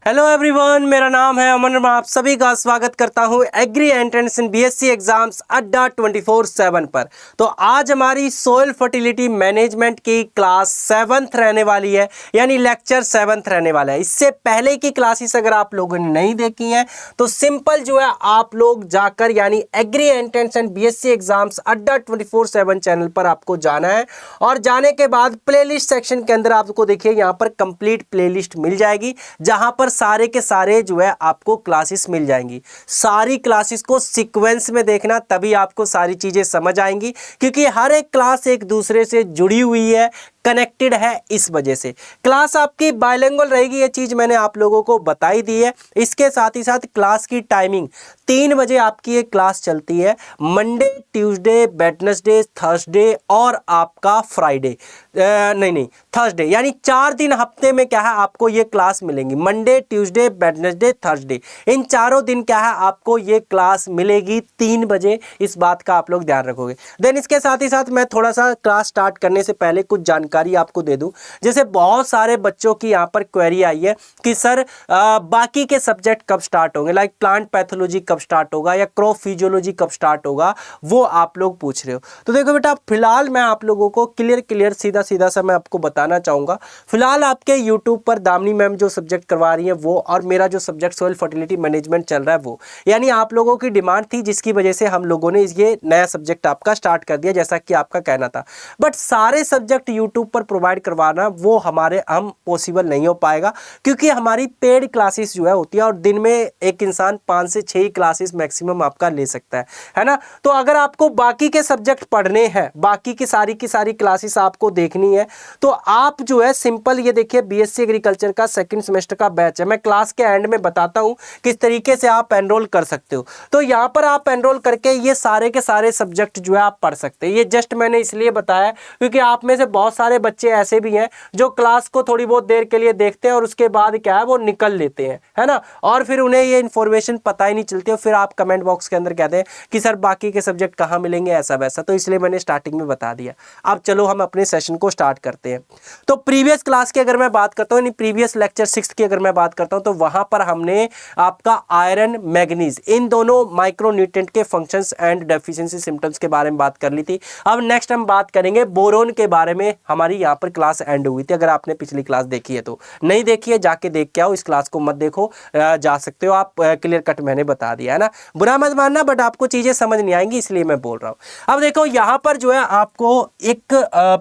Hello everyone, मेरा नाम है अमन। मैं आप सभी का स्वागत करता हूं agri entrance in BSc exams Adda 24/7 पर। तो आज हमारी सोइल फर्टिलिटी मैनेजमेंट की क्लास 7th रहने वाली है, यानी लेक्चर 7th रहने वाला है। इससे पहले की क्लासेस अगर आप लोगों ने नहीं देखी हैं तो सिंपल जो है आप लोग जाकर यानी agri entrance and BSc exams Adda 24/7 channel पर आपको जाना है और जाने के बाद प्लेलिस्ट सेक्शन के अंदर आपको देखिए यहाँ पर कंप्लीट प्लेलिस्ट मिल जाएगी, जहां पर सारे के सारे जो है आपको क्लासेस मिल जाएंगी। सारी क्लासेस को सीक्वेंस में देखना, तभी आपको सारी चीजें समझ आएंगी, क्योंकि हर एक क्लास एक दूसरे से जुड़ी हुई है, कनेक्टेड है। इस वजह से क्लास आपकी बाइलिंगुअल रहेगी, ये चीज मैंने आप लोगों को बताई दी है। इसके साथ ही साथ क्लास की टाइमिंग 3 बजे आपकी ये क्लास चलती है, मंडे, ट्यूसडे, वेडनेसडे, थर्सडे और आपका फ्राइडे, नहीं थर्सडे, यानी 4 दिन हफ्ते में क्या है आपको ये क्लास मिलेंगी। मंडे, ट्यूसडे, वेडनेसडे, थर्सडे, इन चारों दिन क्या है आपको ये क्लास मिलेगी 3 बजे। इस बात का आप लोग ध्यान रखोगे। देन इसके साथ ही साथ मैं थोड़ा सा क्लास स्टार्ट करने से पहले कुछ जानकारी आपको दे दूं। जैसे बहुत सारे बच्चों की यहाँ पर क्वेरी आई है कि सर बाकी के सब्जेक्ट कब स्टार्ट होंगे, लाइक प्लांट पैथोलॉजी कब स्टार्ट होगा या क्रॉप फिजियोलॉजी कब स्टार्ट होगा, वो आप लोग पूछ रहे हो। तो देखो बेटा, फिलहाल मैं आप लोगों को क्लियर सीधा सा मैं आपको बताना चाहूंगा। फिलहाल आपके यूट्यूब पर दामिनी मैम जो सब्जेक्ट करवा रही है वो, और मेरा जो सब्जेक्ट सोइल फर्टिलिटी मैनेजमेंट चल रहा है वो, यानी आप लोगों की डिमांड थी, जिसकी वजह से हम लोगों ने ये नया सब्जेक्ट आपका स्टार्ट कर दिया, जैसा कि आपका कहना था। बट सारे सब्जेक्ट यूट्यूब पर प्रोवाइड करवाना वो हम पॉसिबल नहीं हो पाएगा, क्योंकि हमारी पेड क्लासेस जो है होती है, और दिन में एक इंसान 5 से 6 क्लासेस मैक्सिमम आपका ले सकता है ना। तो अगर आपको बाकी के सब्जेक्ट पढ़ने हैं, बाकी की सारी क्लासेस आपको देखनी है, तो आप जो है सिंपल ये देखिए, बीएससी एग्रीकल्चर का सेकंड सेमेस्टर का बैच है। मैं क्लास के एंड में बताता हूं किस तरीके से आप एनरोल कर सकते हो। तो यहां पर आप एनरोल करके ये सारे के सारे सब्जेक्ट जो है आप पढ़ सकते हैं। ये जस्ट मैंने इसलिए बताया क्योंकि आप में से बहुत सारे बच्चे ऐसे भी हैं जो क्लास को थोड़ी बहुत देर के लिए देखते हैं और उसके बाद क्या है वो निकल लेते हैं, है ना, और फिर उन्हें ये इन्फॉर्मेशन पता ही नहीं चलती, और फिर आप कमेंट बॉक्स के अंदर कहते हैं कि सर बाकी के सब्जेक्ट कहाँ मिलेंगे, ऐसा वैसा। तो इसलिए मैंने स्टार्टिंग में बता दिया। अब चलो हम अपने सेशन को स्टार्ट करते हैं। तो प्रीवियस क्लास की अगर मैं बात करता हूँ, प्रीवियस लेक्चर 6 की अगर मैं बात करता हूँ, तो वहां पर हमने आपका आयरन, मैग्नीज, इन दोनों माइक्रोन्यूट्रिएंट के फंक्शंस एंड डेफिशिएंसी सिम्टम्स के बारे में बात कर ली थी। अब नेक्स्ट हम बात करेंगे बोरोन के बारे में। हमारी यहाँ पर क्लास एंड हुई थी, अगर आपने पिछली क्लास देखी है तो। नहीं देखी है जाके देख के आओ, इस क्लास को मत देखो, जा सकते हो आप, क्लियर कट मैंने बता दिया है ना, बुरा मत मानना, बट आपको चीजें समझ नहीं आएंगी इसलिए मैं बोल रहा हूँ। अब देखो यहाँ पर जो है आपको एक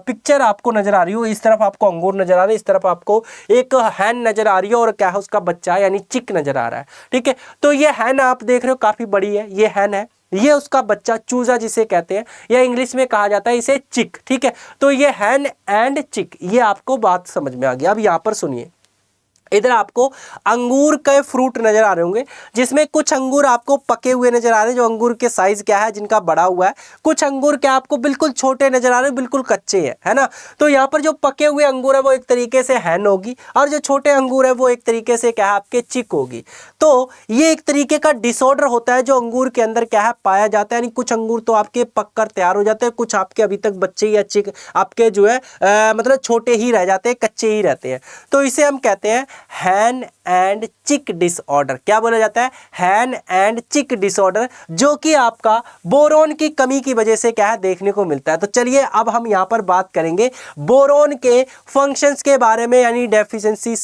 पिक्चर आपको नजर आ रही हो, इस तरफ आपको अंगूर नजर आ रहे हैं, इस तरफ आपको एक हैन नजर आ रही है और क्या है उसका बच्चा यानी चिक नजर आ रहा है। ठीक है, तो ये हैन आप देख रहे हो काफी बड़ी है, ये हैन है, ये उसका बच्चा चूजा जिसे कहते हैं, या इंग्लिश में कहा जाता है इसे चिक। ठीक है, तो ये हैन एंड चिक, ये आपको बात समझ में आ गई। अब यहां पर सुनिए, इधर आपको अंगूर के फ्रूट नजर आ रहे होंगे, जिसमें कुछ अंगूर आपको पके हुए नजर आ रहे हैं, जो अंगूर के साइज क्या है जिनका बड़ा हुआ है। कुछ अंगूर क्या आपको बिल्कुल छोटे नजर आ रहे हैं, बिल्कुल कच्चे हैं, है ना। तो यहाँ पर जो पके हुए अंगूर है वो एक तरीके से हैन होगी, और जो छोटे अंगूर है वो एक तरीके से क्या है आपके चिक होगी। तो ये एक तरीके का डिसऑर्डर होता है जो अंगूर के अंदर क्या है पाया जाता है, यानी कुछ अंगूर तो आपके पककर तैयार हो जाते हैं, कुछ आपके अभी तक बच्चे या चिक आपके जो है मतलब छोटे ही रह जाते हैं, कच्चे ही रहते हैं। तो इसे हम कहते हैं हैन एंड चिक डिसऑर्डर। क्या बोला जाता है? हैन एंड चिक डिसऑर्डर, जो कि आपका बोरोन की कमी की वजह से क्या है देखने को मिलता है। तो चलिए अब हम यहां पर बात करेंगे बोरोन के फंक्शंस के बारे में, यानी डेफिशिएंसी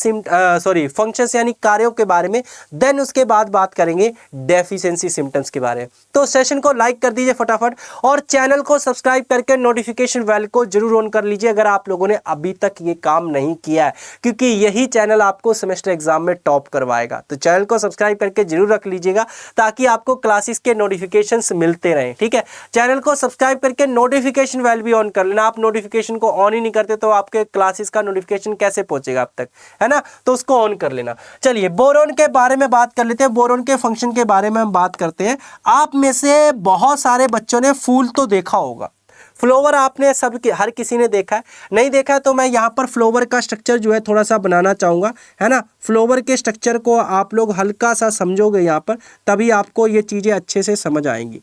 फंक्शंस यानी कार्यों के बारे में। देन उसके बाद बात करेंगे डेफिशिएंसी सिम्टम्स के बारे में। तो सेशन को लाइक कर दीजिए फटाफट, और चैनल को सब्सक्राइब करके नोटिफिकेशन बेल को जरूर ऑन कर लीजिए अगर आप लोगों ने अभी तक ये काम नहीं किया है, क्योंकि यही चैनल आपको सेमेस्टर एग्जाम में टॉप करवाएगा। तो चैनल को सब्सक्राइब करके जरूर रख लीजिएगा ताकि आपको क्लासेस के नोटिफिकेशंस मिलते रहें। ठीक है, चैनल को सब्सक्राइब करके नोटिफिकेशन बेल भी ऑन कर लेना। आप नोटिफिकेशन को ऑन ही नहीं करते तो आपके क्लासेस का नोटिफिकेशन कैसे पहुंचेगा आप तक, है ना, तो उसको ऑन कर लेना। चलिए बोरोन के बारे में बात कर लेते हैं, बोरोन के फंक्शन के बारे में हम बात करते हैं। आप में से बहुत सारे बच्चों ने फूल तो देखा होगा, फ्लोवर आपने हर किसी ने देखा है। नहीं देखा है तो मैं यहाँ पर फ्लोवर का स्ट्रक्चर जो है थोड़ा सा बनाना चाहूँगा, है ना। फ्लोवर के स्ट्रक्चर को आप लोग हल्का सा समझोगे यहाँ पर, तभी आपको ये चीज़ें अच्छे से समझ आएंगी।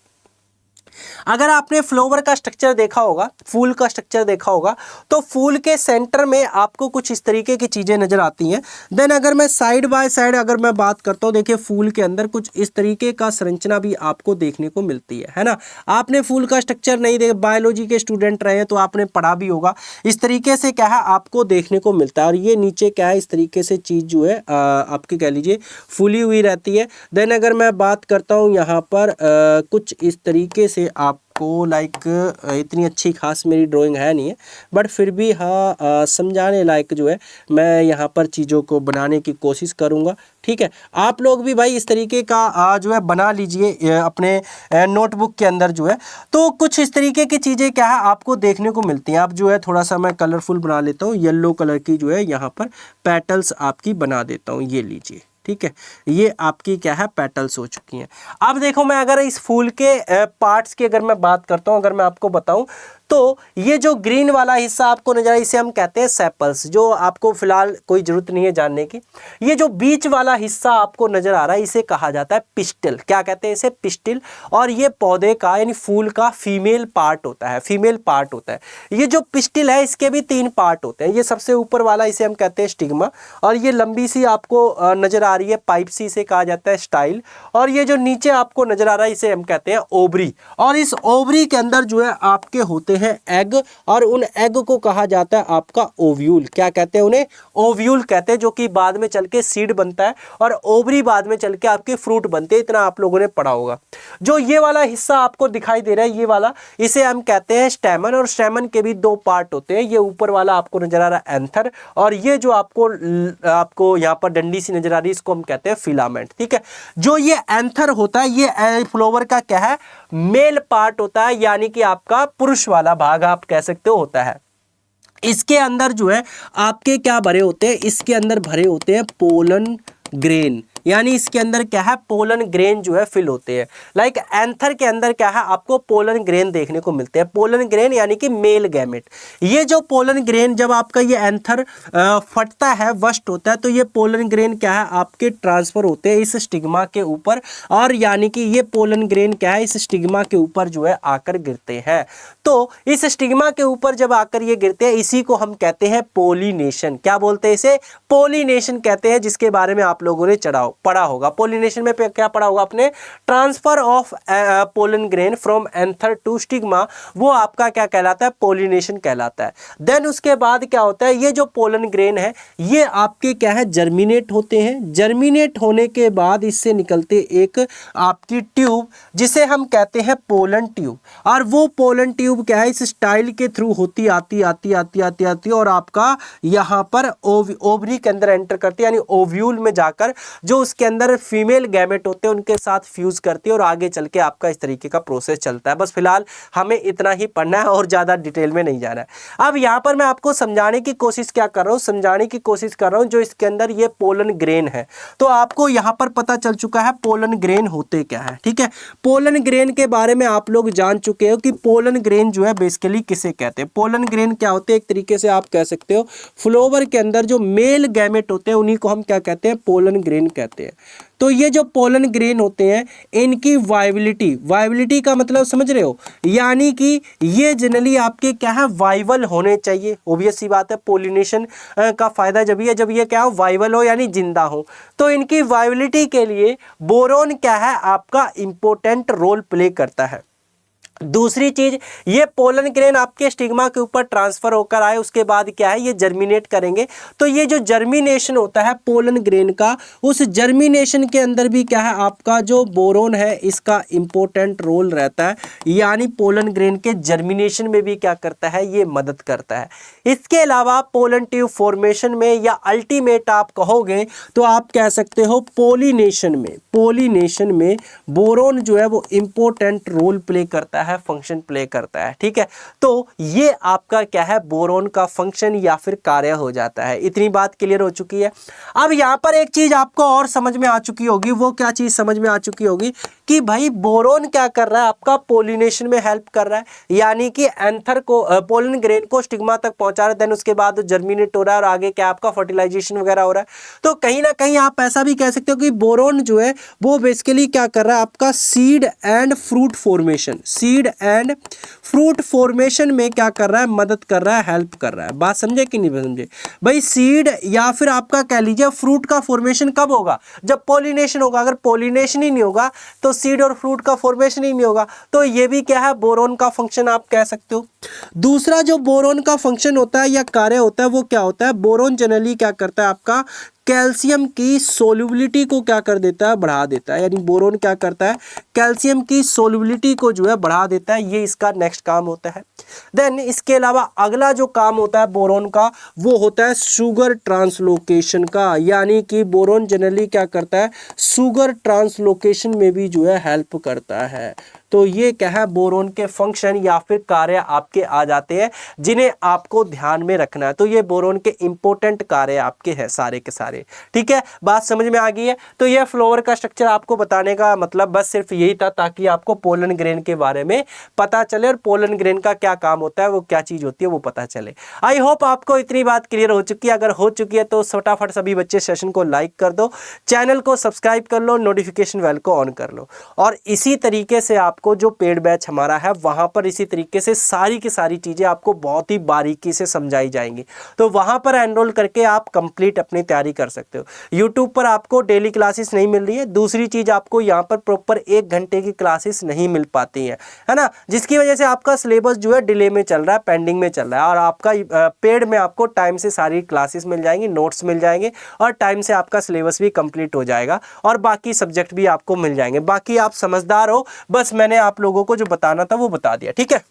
अगर आपने फ्लावर का स्ट्रक्चर देखा होगा, फूल का स्ट्रक्चर देखा होगा, तो फूल के सेंटर में आपको कुछ इस तरीके की चीज़ें नज़र आती हैं। देन अगर मैं साइड बाय साइड अगर मैं बात करता हूँ, देखिए फूल के अंदर कुछ इस तरीके का संरचना भी आपको देखने को मिलती है ना। आपने फूल का स्ट्रक्चर नहीं देख, बायोलॉजी के स्टूडेंट रहे तो आपने पढ़ा भी होगा। इस तरीके से क्या है आपको देखने को मिलता है, और ये नीचे क्या है इस तरीके से चीज़ जो है आपकी कह लीजिए फूली हुई रहती है। देन अगर मैं बात करता हूँ यहाँ पर कुछ इस तरीके से आपको लाइक इतनी अच्छी खास मेरी ड्राइंग है नहीं है, बट फिर भी हाँ समझाने लायक जो है मैं यहाँ पर चीज़ों को बनाने की कोशिश करूँगा। ठीक है, आप लोग भी भाई इस तरीके का जो है बना लीजिए अपने नोटबुक के अंदर जो है। तो कुछ इस तरीके की चीज़ें क्या है आपको देखने को मिलती हैं। आप जो है थोड़ा सा मैं कलरफुल बना लेता हूँ, येलो कलर की जो है यहाँ पर पेटल्स आपकी बना देता हूँ, ये लीजिए। ठीक है, ये आपकी क्या है पेटल्स हो चुकी हैं। अब देखो मैं अगर इस फूल के पार्ट्स की अगर मैं बात करता हूँ, अगर मैं आपको बताऊँ तो ये जो ग्रीन वाला हिस्सा आपको नजर इसे हम कहते हैं सेपल्स, जो आपको फिलहाल कोई जरूरत नहीं है जानने की। ये जो बीच वाला हिस्सा आपको नजर आ रहा है इसे कहा जाता है पिस्टिल। क्या कहते हैं इसे? पिस्टिल। और ये पौधे का यानी फूल का फीमेल पार्ट होता है, फीमेल पार्ट होता है। ये जो पिस्टिल है इसके भी 3 पार्ट होते हैं। ये सबसे ऊपर वाला इसे हम कहते हैं स्टिग्मा, और ये लंबी सी आपको नजर आ रही है पाइप सी, इसे कहा जाता है स्टाइल। और ये जो नीचे आपको नजर आ रहा है इसे हम कहते हैं ओवरी। और इस ओवरी के अंदर जो है आपके होते हैं एग, और उन एग को कहा जाता है आपका ओव्यूल। क्या कहते हैं उन्हें? ओव्यूल कहते हैं, जो कि बाद में चल के सीड बनता है और ओवरी बाद में चल के आपके फ्रूट बनते हैं। इतना आप लोगों ने पढ़ा होगा। जो ये वाला हिस्सा आपको दिखाई दे रहा है ये वाला, इसे हम कहते हैं स्टेमन। और स्टेमन के भी 2 पार्ट होते हैं। ये ऊपर वाला आपको नजर आ रहा है एंथर, और ये जो आपको यहाँ पर डंडी सी नजर आ रही है इसको हम कहते हैं फिलामेंट। ठीक है, जो ये एंथर होता है ये फ्लावर का क्या है मेल पार्ट होता है, यानी कि आपका पुरुष वाला भाग आप कह सकते हो होता है। इसके अंदर जो है आपके क्या भरे होते हैं? इसके अंदर भरे होते हैं पोलन ग्रेन, यानी इसके अंदर क्या है पोलन ग्रेन जो है फिल होते हैं। लाइक एंथर के अंदर क्या है आपको पोलन ग्रेन देखने को मिलते हैं। पोलन ग्रेन यानी कि मेल गैमेट। ये जो पोलन ग्रेन जब आपका ये एंथर फटता है, वस्ट होता है, तो ये पोलन ग्रेन क्या है आपके ट्रांसफर होते हैं इस स्टिग्मा के ऊपर, और यानी कि ये पोलन ग्रेन क्या है इस स्टिग्मा के ऊपर जो है आकर गिरते हैं। तो इस स्टिग्मा के ऊपर जब आकर ये गिरते हैं इसी को हम कहते हैं पोलिनेशन। क्या बोलते हैं इसे? पोलिनेशन कहते हैं, जिसके बारे में आप लोगों ने पढ़ा होगा। पोलिनेशन में क्या पढ़ा होगा आपने? Transfer of pollen grain from anther to stigma, वो आपका क्या कहलाता है? पोलिनेशन कहलाता है। देन उसके बाद क्या होता है, ये जो पोलन ग्रेन है ये आपके क्या है जर्मिनेट होते हैं। जर्मिनेट होने के बाद इससे निकलते एक आपकी ट्यूब जिसे हम कहते हैं पोलन ट्यूब, और वो पोलन ट्यूब क्या है इस स्टाइल के थ्रू होती आती और आपका यहाँ पर ओवरी के अंदर एंटर करती है, यानी ओव्यूल में जाकर जो उसके अंदर फीमेल गैमेट होते हैं उनके साथ फ्यूज करती है, और आगे चल के आपका इस तरीके का प्रोसेस चलता है। बस फिलहाल हमें इतना ही पढ़ना है और ज़्यादा डिटेल में नहीं जाना है। अब यहाँ पर मैं आपको समझाने की कोशिश क्या कर रहा हूँ, समझाने की कोशिश कर रहा हूँ जो इसके अंदर ये पोलन ग्रेन है। तो आपको यहाँ पर पता चल चुका है पोलन ग्रेन होते क्या है। ठीक है, पोलन ग्रेन के बारे में आप लोग जान चुके हो कि पोलन ग्रेन जो है बेसिकली किसे कहते हैं। पोलन ग्रेन क्या होते हैं? एक तरीके से आप कह सकते हो फ्लावर के अंदर जो मेल गैमेट होते हैं उन्हीं को हम क्या कहते हैं? पोलन ग्रेन कहते हैं। तो ये जो पोलन ग्रेन होते हैं इनकी वाइबिलिटी का मतलब समझ रहे हो, यानी कि ये जनरली आपके क्या है वाइबल होने चाहिए। ऑब्वियस सी बात है, पोलिनेशन का फायदा जब ये क्या हो वाइबल हो यानी जिंदा हो। तो इनकी वाइबिलिटी के लिए बोरोन क्या है आपका इंपॉर्टेंट रोल प्ले करता है। दूसरी चीज, ये पोलन ग्रेन आपके स्टिग्मा के ऊपर ट्रांसफर होकर आए उसके बाद क्या है ये जर्मिनेट करेंगे। तो ये जो जर्मिनेशन होता है पोलन ग्रेन का, उस जर्मिनेशन के अंदर भी क्या है आपका जो बोरोन है इसका इंपॉर्टेंट रोल रहता है, यानी पोलन ग्रेन के जर्मिनेशन में भी क्या करता है ये मदद करता है। इसके अलावा पोलन ट्यूब फॉर्मेशन में या अल्टीमेट आप कहोगे तो आप कह सकते हो पोलिनेशन में बोरोन जो है वो इंपॉर्टेंट रोल प्ले करता है, फंक्शन प्ले करता है। ठीक है, तो ये आपका क्या है बोरोन का फंक्शन या फिर कार्य हो जाता है। इतनी बात क्लियर हो चुकी है। अब यहां पर एक चीज आपको और समझ में आ चुकी होगी, वो क्या चीज समझ में आ चुकी होगी कि भाई बोरोन क्या कर रहा है आपका पोलिनेशन में हेल्प कर रहा है, यानी कि एंथर को पोलन ग्रेन को स्टिग्मा तक पहुंचा रहा है, देन उसके बाद जर्मिनेट हो रहा है और आगे क्या आपका फर्टिलाइजेशन वगैरह हो रहा है। तो कहीं ना कहीं आप ऐसा भी कह सकते हो कि बोरोन जो है वो बेसिकली क्या कर रहा है आपका seed and fruit formation seed and fruit formation में क्या कर रहा है, मदद कर रहा है, हेल्प कर रहा है। बात समझे कि नहीं समझे भाई? सीड या फिर आपका कह लीजिए फ्रूट का फॉर्मेशन कब होगा, जब पॉलिनेशन होगा। अगर पॉलिनेशन ही नहीं होगा तो सीड और फ्रूट का फॉर्मेशन ही नहीं होगा। तो ये भी क्या है, बोरोन का फंक्शन आप कह सकते हो। दूसरा जो बोरोन का फंक्शन होता है या कार्य होता है वो क्या होता है, बोरोन जनरली क्या करता है, आपका कैल्शियम की सोल्युबिलिटी को क्या कर देता है, बढ़ा देता है। यानी बोरोन क्या करता है, कैल्शियम की सोल्युबिलिटी को जो है बढ़ा देता है, ये इसका नेक्स्ट काम होता है। देन इसके अलावा अगला जो काम होता है बोरोन का वो होता है शुगर ट्रांसलोकेशन का। यानी कि बोरोन जनरली क्या करता है, शुगर ट्रांसलोकेशन में भी जो है हेल्प करता है। तो ये क्या है, बोरोन के फंक्शन या फिर कार्य आपके आ जाते हैं जिन्हें आपको ध्यान में रखना है। तो ये बोरोन के इंपॉर्टेंट कार्य आपके हैं सारे के सारे। ठीक है, बात समझ में आ गई है। तो ये फ्लोवर का स्ट्रक्चर आपको बताने का मतलब बस सिर्फ यही था, ताकि आपको पोलन ग्रेन के बारे में पता चले और पोलन ग्रेन का क्या काम होता है, वो क्या चीज होती है वो पता चले। आई होप आपको इतनी बात क्लियर हो चुकी है। अगर हो चुकी है तो फटाफट सभी बच्चे सेशन को लाइक कर दो, चैनल को सब्सक्राइब कर लो, नोटिफिकेशन बेल को ऑन कर लो। और इसी तरीके से आपको जो पेड बैच हमारा है वहां पर इसी तरीके से सारी की सारी चीजें आपको बहुत ही बारीकी से समझाई जाएंगी। तो वहां पर एनरोल करके आप कंप्लीट अपनी तैयारी कर सकते हो। यूट्यूब पर आपको डेली क्लासेस नहीं मिल रही है। दूसरी चीज, आपको यहाँ पर प्रॉपर 1 घंटे की क्लासेस नहीं मिल पाती है ना, जिसकी वजह से आपका सिलेबस जो है डिले में चल रहा है, पेंडिंग में चल रहा है। और आपका पेड में आपको टाइम से सारी क्लासेस मिल जाएंगी, नोट्स मिल जाएंगे और टाइम से आपका सिलेबस भी कंप्लीट हो जाएगा और बाकी सब्जेक्ट भी आपको मिल जाएंगे। बाकी आप समझदार हो, बस मैंने आप लोगों को जो बताना था वो बता दिया। ठीक है,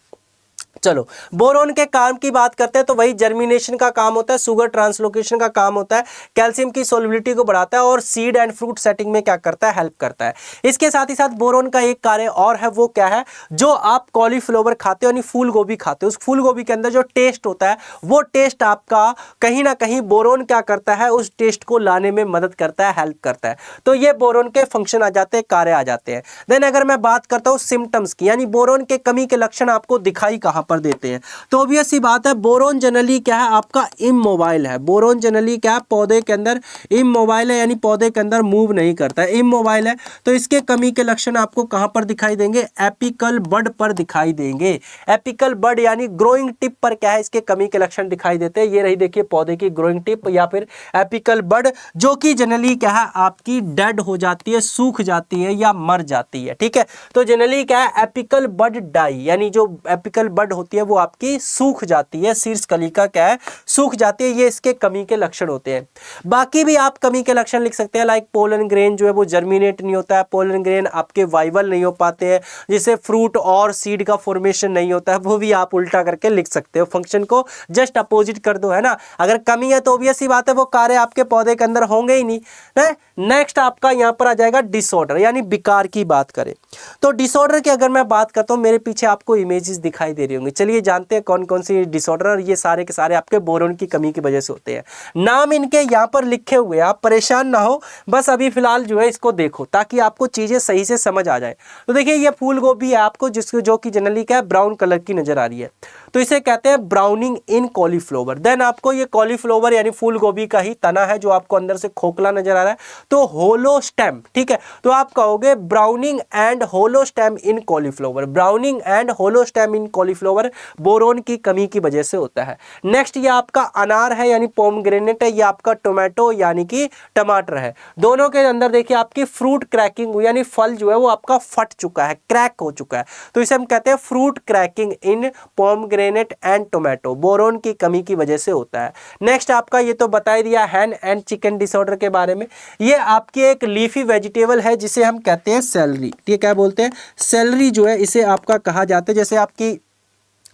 चलो बोरोन के काम की बात करते हैं। तो वही जर्मिनेशन का काम होता है, शुगर ट्रांसलोकेशन का काम होता है, कैल्शियम की सोल्युबिलिटी को बढ़ाता है और सीड एंड फ्रूट सेटिंग में क्या करता है, हेल्प करता है। इसके साथ ही साथ बोरोन का एक कार्य और है, वो क्या है, जो आप कॉलीफ्लावर खाते हो यानी फूल गोभी खाते हो, उस फूल गोभी के अंदर जो टेस्ट होता है वो टेस्ट आपका कहीं ना कहीं बोरोन क्या करता है, उस टेस्ट को लाने में मदद करता है, हेल्प करता है। तो ये बोरोन के फंक्शन आ जाते हैं, कार्य आ जाते हैं। देन अगर मैं बात करता हूँ सिम्टम्स की, यानी बोरोन के कमी के लक्षण आपको दिखाई कहां पर देते हैं, तो ऑब्वियस सी बात है बोरोन जनरली क्या है, आपका इमोबाइल है। बोरोन जनरली क्या है, पौधे के अंदर इमोबाइल है, यानी पौधे के अंदर मूव नहीं करता है, इमोबाइल है। तो इसके कमी के लक्षण आपको कहां पर दिखाई देंगे, एपिकल बड पर दिखाई देंगे। एपिकल बड यानी ग्रोइंग टिप पर क्या है, इसके कमी के लक्षण दिखाई देते हैं। ये रही देखिए पौधे की ग्रोइंग टिप या फिर एपिकल बड, जो कि जनरली क्या है आपकी डेड हो जाती है, सूख जाती है या मर जाती है। ठीक है, तो जनरली क्या है, एपिकल बड डाई, यानी जो एपिकल बड होती है वो आपकी सूख जाती है, शीर्ष कलिका क्या है, सूख जाती है। ये इसके कमी के लक्षण होते हैं। बाकी भी आप कमी के लक्षण लिख सकते हैं, लाइक पोलन ग्रेन जो है वो जर्मिनेट नहीं होता है, पोलन ग्रेन आपके वाइवल नहीं हो पाते हैं, जिससे फ्रूट और सीड का फॉर्मेशन नहीं होता है, वो भी आप उल्टा करके लिख सकते हो, फंक्शन को जस्ट अपोजिट कर दो, है ना। अगर कमी है तो ऑब्वियस सी बात है वो कार्य आपके पौधे के अंदर होंगे ही नहीं है। नेक्स्ट आपका यहां पर आ जाएगा डिसऑर्डर, यानी विकार की बात करें तो डिसऑर्डर की अगर मैं बात करता हूं, मेरे पीछे आपको इमेजेस दिखाई दे रही होंगी। चलिए जानते हैं कौन कौन सी डिसऑर्डर, और ये सारे के सारे आपके बोरोन की कमी की वजह से होते हैं। नाम इनके यहाँ पर लिखे हुए, आप परेशान ना हो, बस अभी फिलहाल जो है इसको देखो ताकि आपको चीजें सही से समझ आ जाए। तो देखिए ये फूल गोभी है आपको, जिसको जो कि जनरली क्या है ब्राउन कलर की नजर आ रही है, तो इसे कहते हैं ब्राउनिंग इन कॉलीफ्लावर। देन आपको ये कॉलीफ्लावर यानी फूल गोभी का ही तना है जो आपको अंदर से खोखला नजर आ रहा है, तो होलो स्टेम। ठीक है, तो आप कहोगे browning and hollow stem in cauliflower. Browning and hollow stem in cauliflower boron की कमी की वजह से होता है। नेक्स्ट ये आपका अनार है यानी पोमग्रेनेट है, ये आपका टोमेटो यानी कि टमाटर है। दोनों के अंदर देखिए आपकी फ्रूट क्रैकिंग हुई, यानी फल जो है वो आपका फट चुका है, क्रैक हो चुका है, तो इसे हम कहते हैं fruit cracking in pomegranate and tomato, boron की कमी की वजह से होता है। नेक्स्ट आपका ये तो बता ही दिया हैन एंड चिकन डिसऑर्डर के बारे में। ये आपकी एक लीफी वेजिटेबल है जिसे हम कहते हैं सेलरी। ठीक है, क्या बोलते हैं, सेलरी जो है इसे आपका कहा जाता है, जैसे आपकी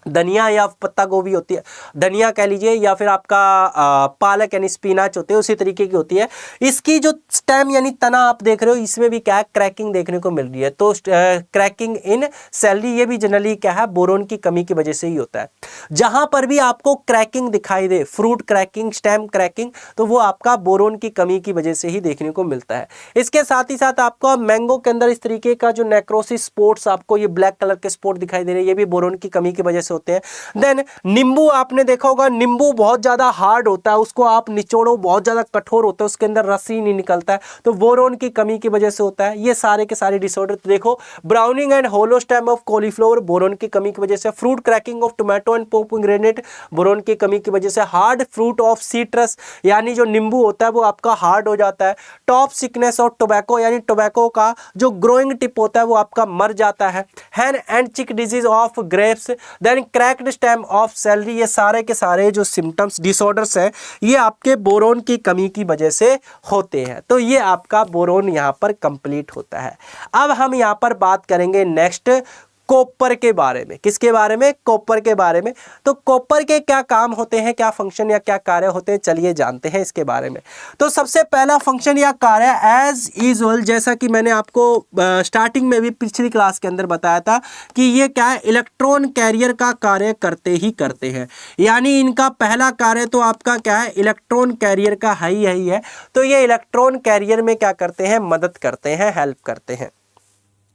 धनिया या पत्ता गोभी होती है, धनिया कह लीजिए, या फिर आपका पालक यानी स्पिनाच होते हैं, उसी तरीके की होती है। इसकी जो स्टेम यानी तना आप देख रहे हो, इसमें भी क्या है क्रैकिंग देखने को मिल रही है, तो क्रैकिंग इन सेलरी ये भी जनरली क्या है बोरोन की कमी की वजह से ही होता है। जहां पर भी आपको क्रैकिंग दिखाई दे, फ्रूट क्रैकिंग, स्टेम क्रैकिंग, तो वो आपका बोरोन की कमी की वजह से ही देखने को मिलता है। इसके साथ ही साथ आपको मैंगो के अंदर इस तरीके का जो नेक्रोसिस स्पॉट्स, आपको ये ब्लैक कलर के स्पॉट दिखाई दे रहे हैं, ये भी बोरोन की कमी की वजह से से होते हैं। देन नींबू, आपने देखा होगा नींबू बहुत ज़्यादा हार्ड होता है, उसको आप निचोड़ो बहुत ज़्यादा कठोर होता है, उसके अंदर रस ही नहीं निकलता है, तो बोरोन की कमी की वजह से होता है। ये सारे के सारे डिसऑर्डर देखो, browning and hollow stem of cauliflower boron की कमी की वजह से, fruit cracking of tomato and pomegranate boron की कमी की वजह से, हार्ड फ्रूट ऑफ सिट्रस यानी जो नींबू होता है वो आपका हार्ड हो जाता है, टॉप सिकनेस ऑफ टोबैको यानी टोबैको का जो ग्रोइंग टिप होता है वो आपका मर जाता है, hen and chick disease of grapes, then cracked stem of celery, ये सारे के सारे जो सिम्टम्स डिसऑर्डर्स हैं ये आपके बोरोन की कमी की वजह से होते हैं। तो ये आपका बोरोन यहाँ पर कंप्लीट होता है। अब हम यहाँ पर बात करेंगे नेक्स्ट कॉपर के बारे में। किसके बारे में? कॉपर के बारे में। तो कॉपर के क्या काम होते हैं, क्या फंक्शन या क्या कार्य होते हैं, चलिए जानते हैं इसके बारे में। तो सबसे पहला फंक्शन या कार्य एज यूजुअल, जैसा कि मैंने आपको स्टार्टिंग में भी पिछली क्लास के अंदर बताया था कि ये क्या है, इलेक्ट्रॉन कैरियर का कार्य करते ही करते हैं। यानी इनका पहला कार्य तो आपका क्या है, इलेक्ट्रॉन कैरियर का ही है। तो ये इलेक्ट्रॉन कैरियर में क्या करते हैं, मदद करते हैं, हेल्प करते हैं।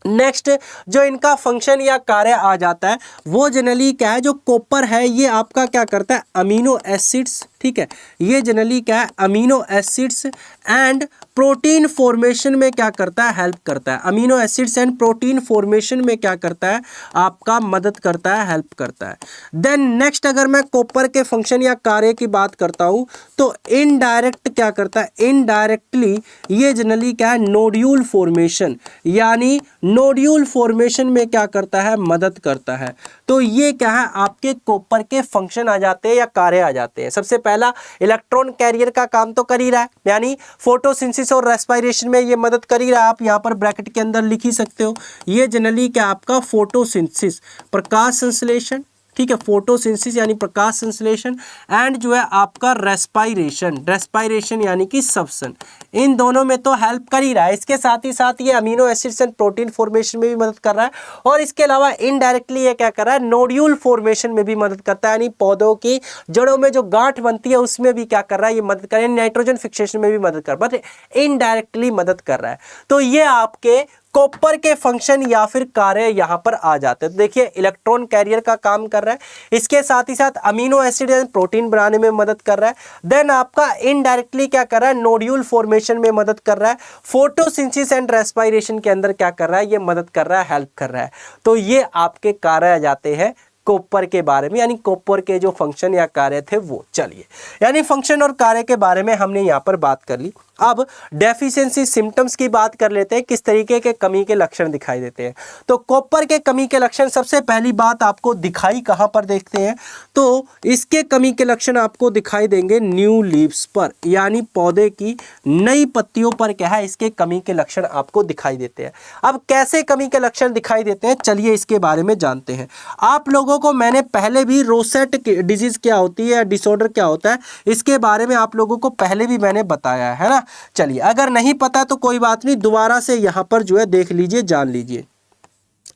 नेक्स्ट जो इनका फंक्शन या कार्य आ जाता है वो जनरली क्या है, जो कॉपर है ये आपका क्या करता है, अमीनो एसिड्स, ठीक है, ये जनरली क्या है, amino acids and protein formation में क्या करता है, हेल्प करता है। Amino acids and protein formation में क्या करता है, आपका मदद करता है, हेल्प करता है। देन नेक्स्ट अगर मैं कॉपर के फंक्शन या कार्य की बात करता हूँ तो इनडायरेक्ट क्या करता है, इनडायरेक्टली ये जनरली क्या है, नोड्यूल फॉर्मेशन यानी नोड्यूल फॉर्मेशन में क्या करता है, मदद करता है। तो ये क्या है, आपके कॉपर के फंक्शन आ जाते हैं या कार्य आ जाते हैं। सबसे पहला इलेक्ट्रॉन कैरियर का काम तो कर ही रहा है, यानी फोटोसिंथेसिस और रेस्पिरेशन में ये मदद कर ही रहा है। आप यहाँ पर ब्रैकेट के अंदर लिख ही सकते हो, ये जनरली क्या आपका फोटोसिंथेसिस, प्रकाश संश्लेषण, ठीक है, फोटोसिंथेसिस यानी प्रकाश संश्लेषण, एंड जो है आपका रेस्पिरेशन, रेस्पिरेशन यानी कि श्वसन, इन दोनों में तो हेल्प कर ही रहा है। इसके साथ ही साथ ये amino acids and protein formation में भी मदद कर रहा है, और इसके अलावा इनडायरेक्टली ये क्या कर रहा है, नोड्यूल फॉर्मेशन में भी मदद करता है, यानी पौधों की जड़ों में जो गांठ बनती है उसमें भी क्या कर रहा है, ये मदद कर रहा है, नाइट्रोजन फिक्सेशन में भी मदद कर रहा है, बट इनडायरेक्टली मदद कर रहा है। तो ये आपके कॉपर के फंक्शन या फिर कार्य यहां पर आ जाते हैं। तो देखिए इलेक्ट्रॉन कैरियर का काम कर रहा है, इसके साथ ही साथ अमीनो एसिड एंड प्रोटीन बनाने में मदद कर रहा है। देन आपका इनडायरेक्टली क्या कर रहा है, नोड्यूल फॉर्मेशन में मदद कर रहा है, फोटोसिंथेसिस एंड रेस्पिरेशन के अंदर क्या कर रहा है, ये मदद कर रहा है, हेल्प कर रहा है। तो ये आपके कार्य आ जाते हैं कॉपर के बारे में, यानी कॉपर के जो फंक्शन या कार्य थे वो। चलिए, यानी फंक्शन और कार्य के बारे में हमने यहाँ पर बात कर ली। अब डेफिशिएंसी सिम्टम्स की बात कर लेते हैं, किस तरीके के कमी के लक्षण दिखाई देते हैं। तो कॉपर के कमी के लक्षण, सबसे पहली बात आपको दिखाई कहाँ पर देखते हैं, तो इसके कमी के लक्षण आपको दिखाई देंगे न्यू लीव्स पर, यानी पौधे की नई पत्तियों पर क्या है, इसके कमी के लक्षण आपको दिखाई देते हैं। अब कैसे कमी के लक्षण दिखाई देते हैं, चलिए इसके बारे में जानते हैं। आप लोगों को मैंने पहले भी रोसेट डिजीज क्या होती है, डिसऑर्डर क्या होता है, इसके बारे में आप लोगों को पहले भी मैंने बताया है ना। चलिए, अगर नहीं पता तो कोई बात नहीं, दोबारा से यहां पर जो है देख लीजिए, जान लीजिए।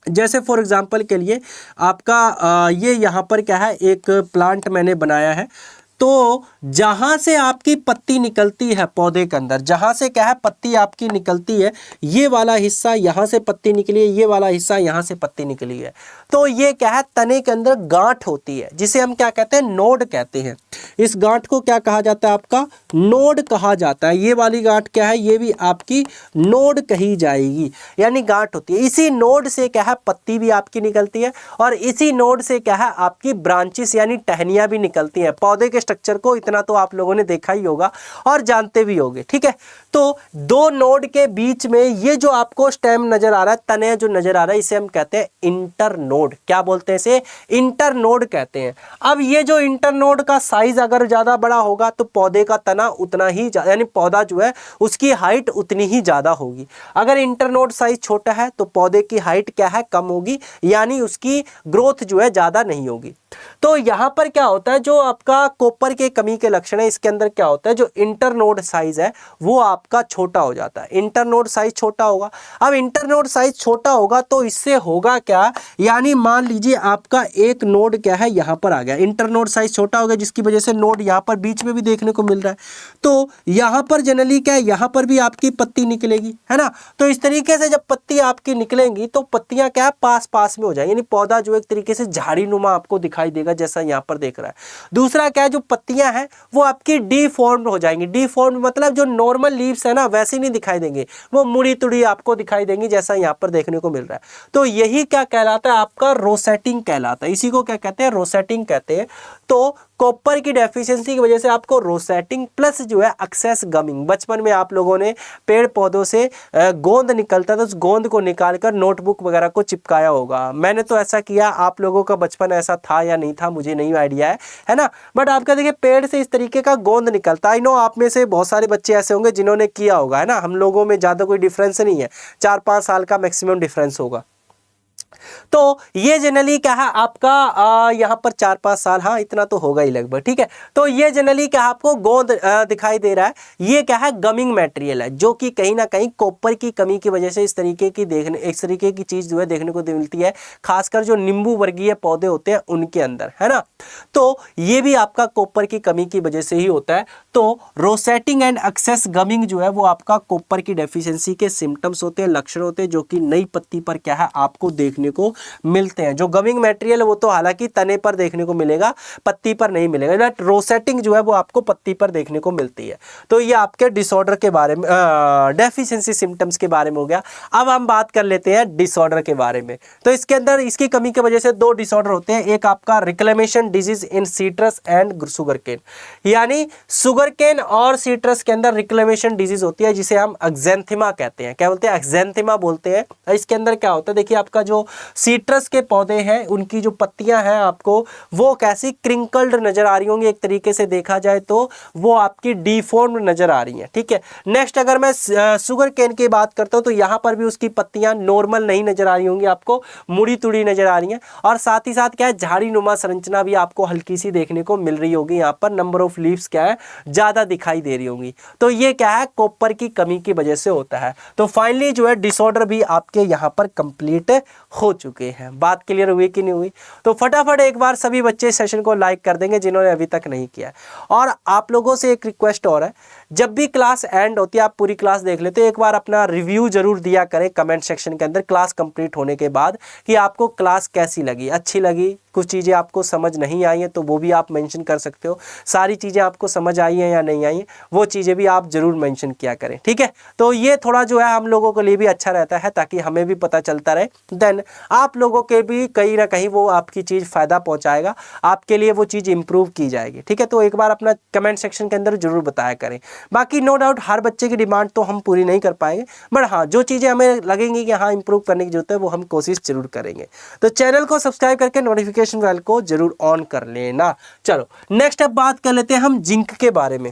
जैसे फॉर एग्जांपल के लिए आपका ये यहाँ पर क्या है, एक प्लांट मैंने बनाया है। तो जहां से आपकी पत्ती निकलती है पौधे के अंदर, जहां से क्या है पत्ती आपकी निकलती है, ये वाला हिस्सा यहां से पत्ती निकली है, ये वाला हिस्सा यहां से पत्ती निकली है, तो ये क्या है, तने के अंदर गांठ होती है, जिसे हम क्या कहते हैं, नोड कहते हैं। इस गांठ को क्या कहा जाता है, आपका नोड कहा जाता है। ये वाली गांठ क्या है, ये भी आपकी नोड कही जाएगी, यानी गांठ होती है। इसी नोड से क्या है, पत्ती भी आपकी निकलती है, और इसी नोड से क्या है, आपकी ब्रांचेस यानी टहनियां भी निकलती हैं। पौधे के स्ट्रक्चर को इतना तो आप लोगों ने देखा ही होगा और जानते भी होंगे, ठीक है। तो दो नोड के बीच में ये जो आपको स्टेम नजर आ रहा है, तने जो नजर आ रहा है, इसे हम कहते हैं इंटरनोड। क्या बोलते हैं इसे, इंटरनोड कहते हैं। अब ये जो इंटरनोड का साइज अगर ज्यादा बड़ा होगा तो पौधे का तना उतना ही, यानी पौधा जो है उसकी हाइट उतनी ही ज्यादा होगी। अगर इंटरनोड साइज छोटा है तो पौधे की हाइट क्या है, कम होगी, यानी उसकी ग्रोथ जो है ज्यादा नहीं होगी। तो यहाँ पर क्या होता है, जो आपका कॉपर के कमी के लक्षण है, इसके अंदर क्या होता है, जो इंटरनोड साइज है वो आपका छोटा हो जाता है। इंटरनोड साइज छोटा होगा। अब इंटरनोड साइज छोटा होगा तो इससे होगा क्या, यानी मान लीजिए आपका एक नोड क्या है यहाँ पर आ गया, इंटरनोड साइज छोटा हो गया जिसकी वजह से नोड यहाँ पर बीच में भी देखने को मिल रहा है। तो यहाँ पर जनरली क्या है, यहाँ पर भी आपकी पत्ती निकलेगी, है ना। तो इस तरीके से जब पत्ती आपकी निकलेंगी तो पत्तियां क्या है, पास पास में हो जाएंगी, यानी पौधा जो एक तरीके से झाड़ी नुमा आपको दिखाई देगा जैसा यहाँ पर देख रहा है। दूसरा क्या है, जो पत्तियां हैं वो आपकी डीफॉर्म्ड हो जाएंगी। डीफॉर्म्ड मतलब जो नॉर्मल लीव्स है ना वैसे नहीं दिखाई देंगे, वो मुड़ी तुड़ी आपको दिखाई देंगी जैसा यहाँ पर देखने को मिल रहा है। तो यही क्या कहलाता है, आपका रोसेटिंग कहलाता है। इसी को क्या कहते हैं, रोसेटिंग कहते हैं। तो कॉपर की डेफिशिएंसी की वजह से आपको रोसेटिंग प्लस जो है एक्सेस गमिंग, बचपन में आप लोगों ने पेड़ पौधों से गोंद निकलता था, उस गोंद को निकालकर नोटबुक वगैरह को चिपकाया होगा। मैंने तो ऐसा किया, आप लोगों का बचपन ऐसा था या नहीं था मुझे नहीं आइडिया है ना। बट आपका देखिए पेड़ से इस तरीके का गोंद निकलता है। आई नो आप में से बहुत सारे बच्चे ऐसे होंगे जिन्होंने किया होगा, है ना। हम लोगों में ज़्यादा कोई डिफरेंस नहीं है, 4-5 साल का मैक्सिमम डिफरेंस होगा। तो ये जनरली क्या है आपका यहाँ पर 4-5 साल, हाँ इतना तो होगा ही लगभग, ठीक है। तो ये जनरली क्या आपको गोंद दिखाई दे रहा है, ये क्या है गमिंग मटेरियल है, जो कि कहीं ना कहीं कॉपर की कमी की वजह से इस तरीके की चीज जो है देखने को मिलती है, खासकर जो नींबू वर्गीय पौधे होते हैं उनके अंदर, है ना। तो ये भी आपका कॉपर की कमी की वजह से ही होता है। तो रोसेटिंग एंड एक्सेस गमिंग जो है वो आपका कॉपर की डेफिशिएंसी के सिम्टम्स होते हैं, लक्षण होते हैं, जो कि नई पत्ती पर क्या है आपको देखने को मिलते हैं। जो गमिंग मटेरियल है वो तो हालांकि तने पर देखने को मिलेगा, पत्ती पर नहीं मिलेगा, बट रोसेटिंग जो है वो आपको पत्ती पर देखने को मिलती है। तो ये आपके डिसऑर्डर के बारे में, डेफिशिएंसी सिम्टम्स के बारे में हो गया। अब हम बात कर लेते हैं डिसऑर्डर के बारे में। तो इसके अंदर इसकी कमी की वजह से 2 डिसऑर्डर होते हैं, एक आपका reclamation disease in citrus and sugar cane, यानी शुगर केन और सीट्रस के अंदर रिक्लेमेशन डिजीज होती है जिसे हम एक्जेंथिमा कहते हैं। क्या बोलते हैं, एक्जेंथिमा बोलते हैं। इसके अंदर क्या होता है, देखिए आपका जो सीट्रस के पौधे हैं उनकी जो पत्तियां हैं आपको वो कैसी क्रिंकल्ड नजर आ रही होंगी, एक तरीके से देखा जाए तो वो आपकी डीफॉर्म्ड नजर आ रही हैं, ठीक है। नेक्स्ट अगर मैं शुगर केन की बात करता हूं तो यहां पर भी उसकी पत्तियां नॉर्मल नहीं नजर आ रही होंगी, आपको मुड़ी तुड़ी नजर आ रही हैं, और साथ ही साथ क्या है झाड़ी नुमा संरचना भी आपको हल्की सी देखने को मिल रही होगी। यहाँ पर नंबर ऑफ लीव्स क्या है ज्यादा दिखाई दे रही होंगी। तो ये क्या है कॉपर की कमी की वजह से होता है। तो फाइनली जो है डिसऑर्डर भी आपके यहाँ पर कंप्लीट हो चुके हैं। बात क्लियर हुई कि नहीं हुई? तो फटाफट एक बार सभी बच्चे सेशन को लाइक कर देंगे जिन्होंने अभी तक नहीं किया है। और आप लोगों से एक रिक्वेस्ट और है, जब भी क्लास एंड होती है आप पूरी क्लास देख लेते हो, एक बार अपना रिव्यू जरूर दिया करें कमेंट सेक्शन के अंदर क्लास कंप्लीट होने के बाद कि आपको क्लास कैसी लगी, अच्छी लगी, कुछ चीज़ें आपको समझ नहीं आई हैं तो वो भी आप मेंशन कर सकते हो, सारी चीज़ें आपको समझ आई हैं या नहीं आई हैं वो चीज़ें भी आप जरूर मेंशन किया करें, ठीक है। तो ये थोड़ा जो है हम लोगों के लिए भी अच्छा रहता है ताकि हमें भी पता चलता रहे, देन आप लोगों के भी कहीं ना कहीं वो आपकी चीज़ फ़ायदा पहुँचाएगा, आपके लिए वो चीज़ इंप्रूव की जाएगी, ठीक है। तो एक बार अपना कमेंट सेक्शन के अंदर जरूर बताया करें। बाकी नो डाउट हर बच्चे की डिमांड तो हम पूरी नहीं कर पाएंगे, बट हाँ जो चीज़ें हमें लगेंगी कि हाँ इंप्रूव करने की जरूरत है वो हम कोशिश जरूर करेंगे। तो चैनल को सब्सक्राइब करके नोटिफिकेशन बेल को जरूर ऑन कर लेना। चलो नेक्स्ट अब बात कर लेते हैं हम जिंक के बारे में।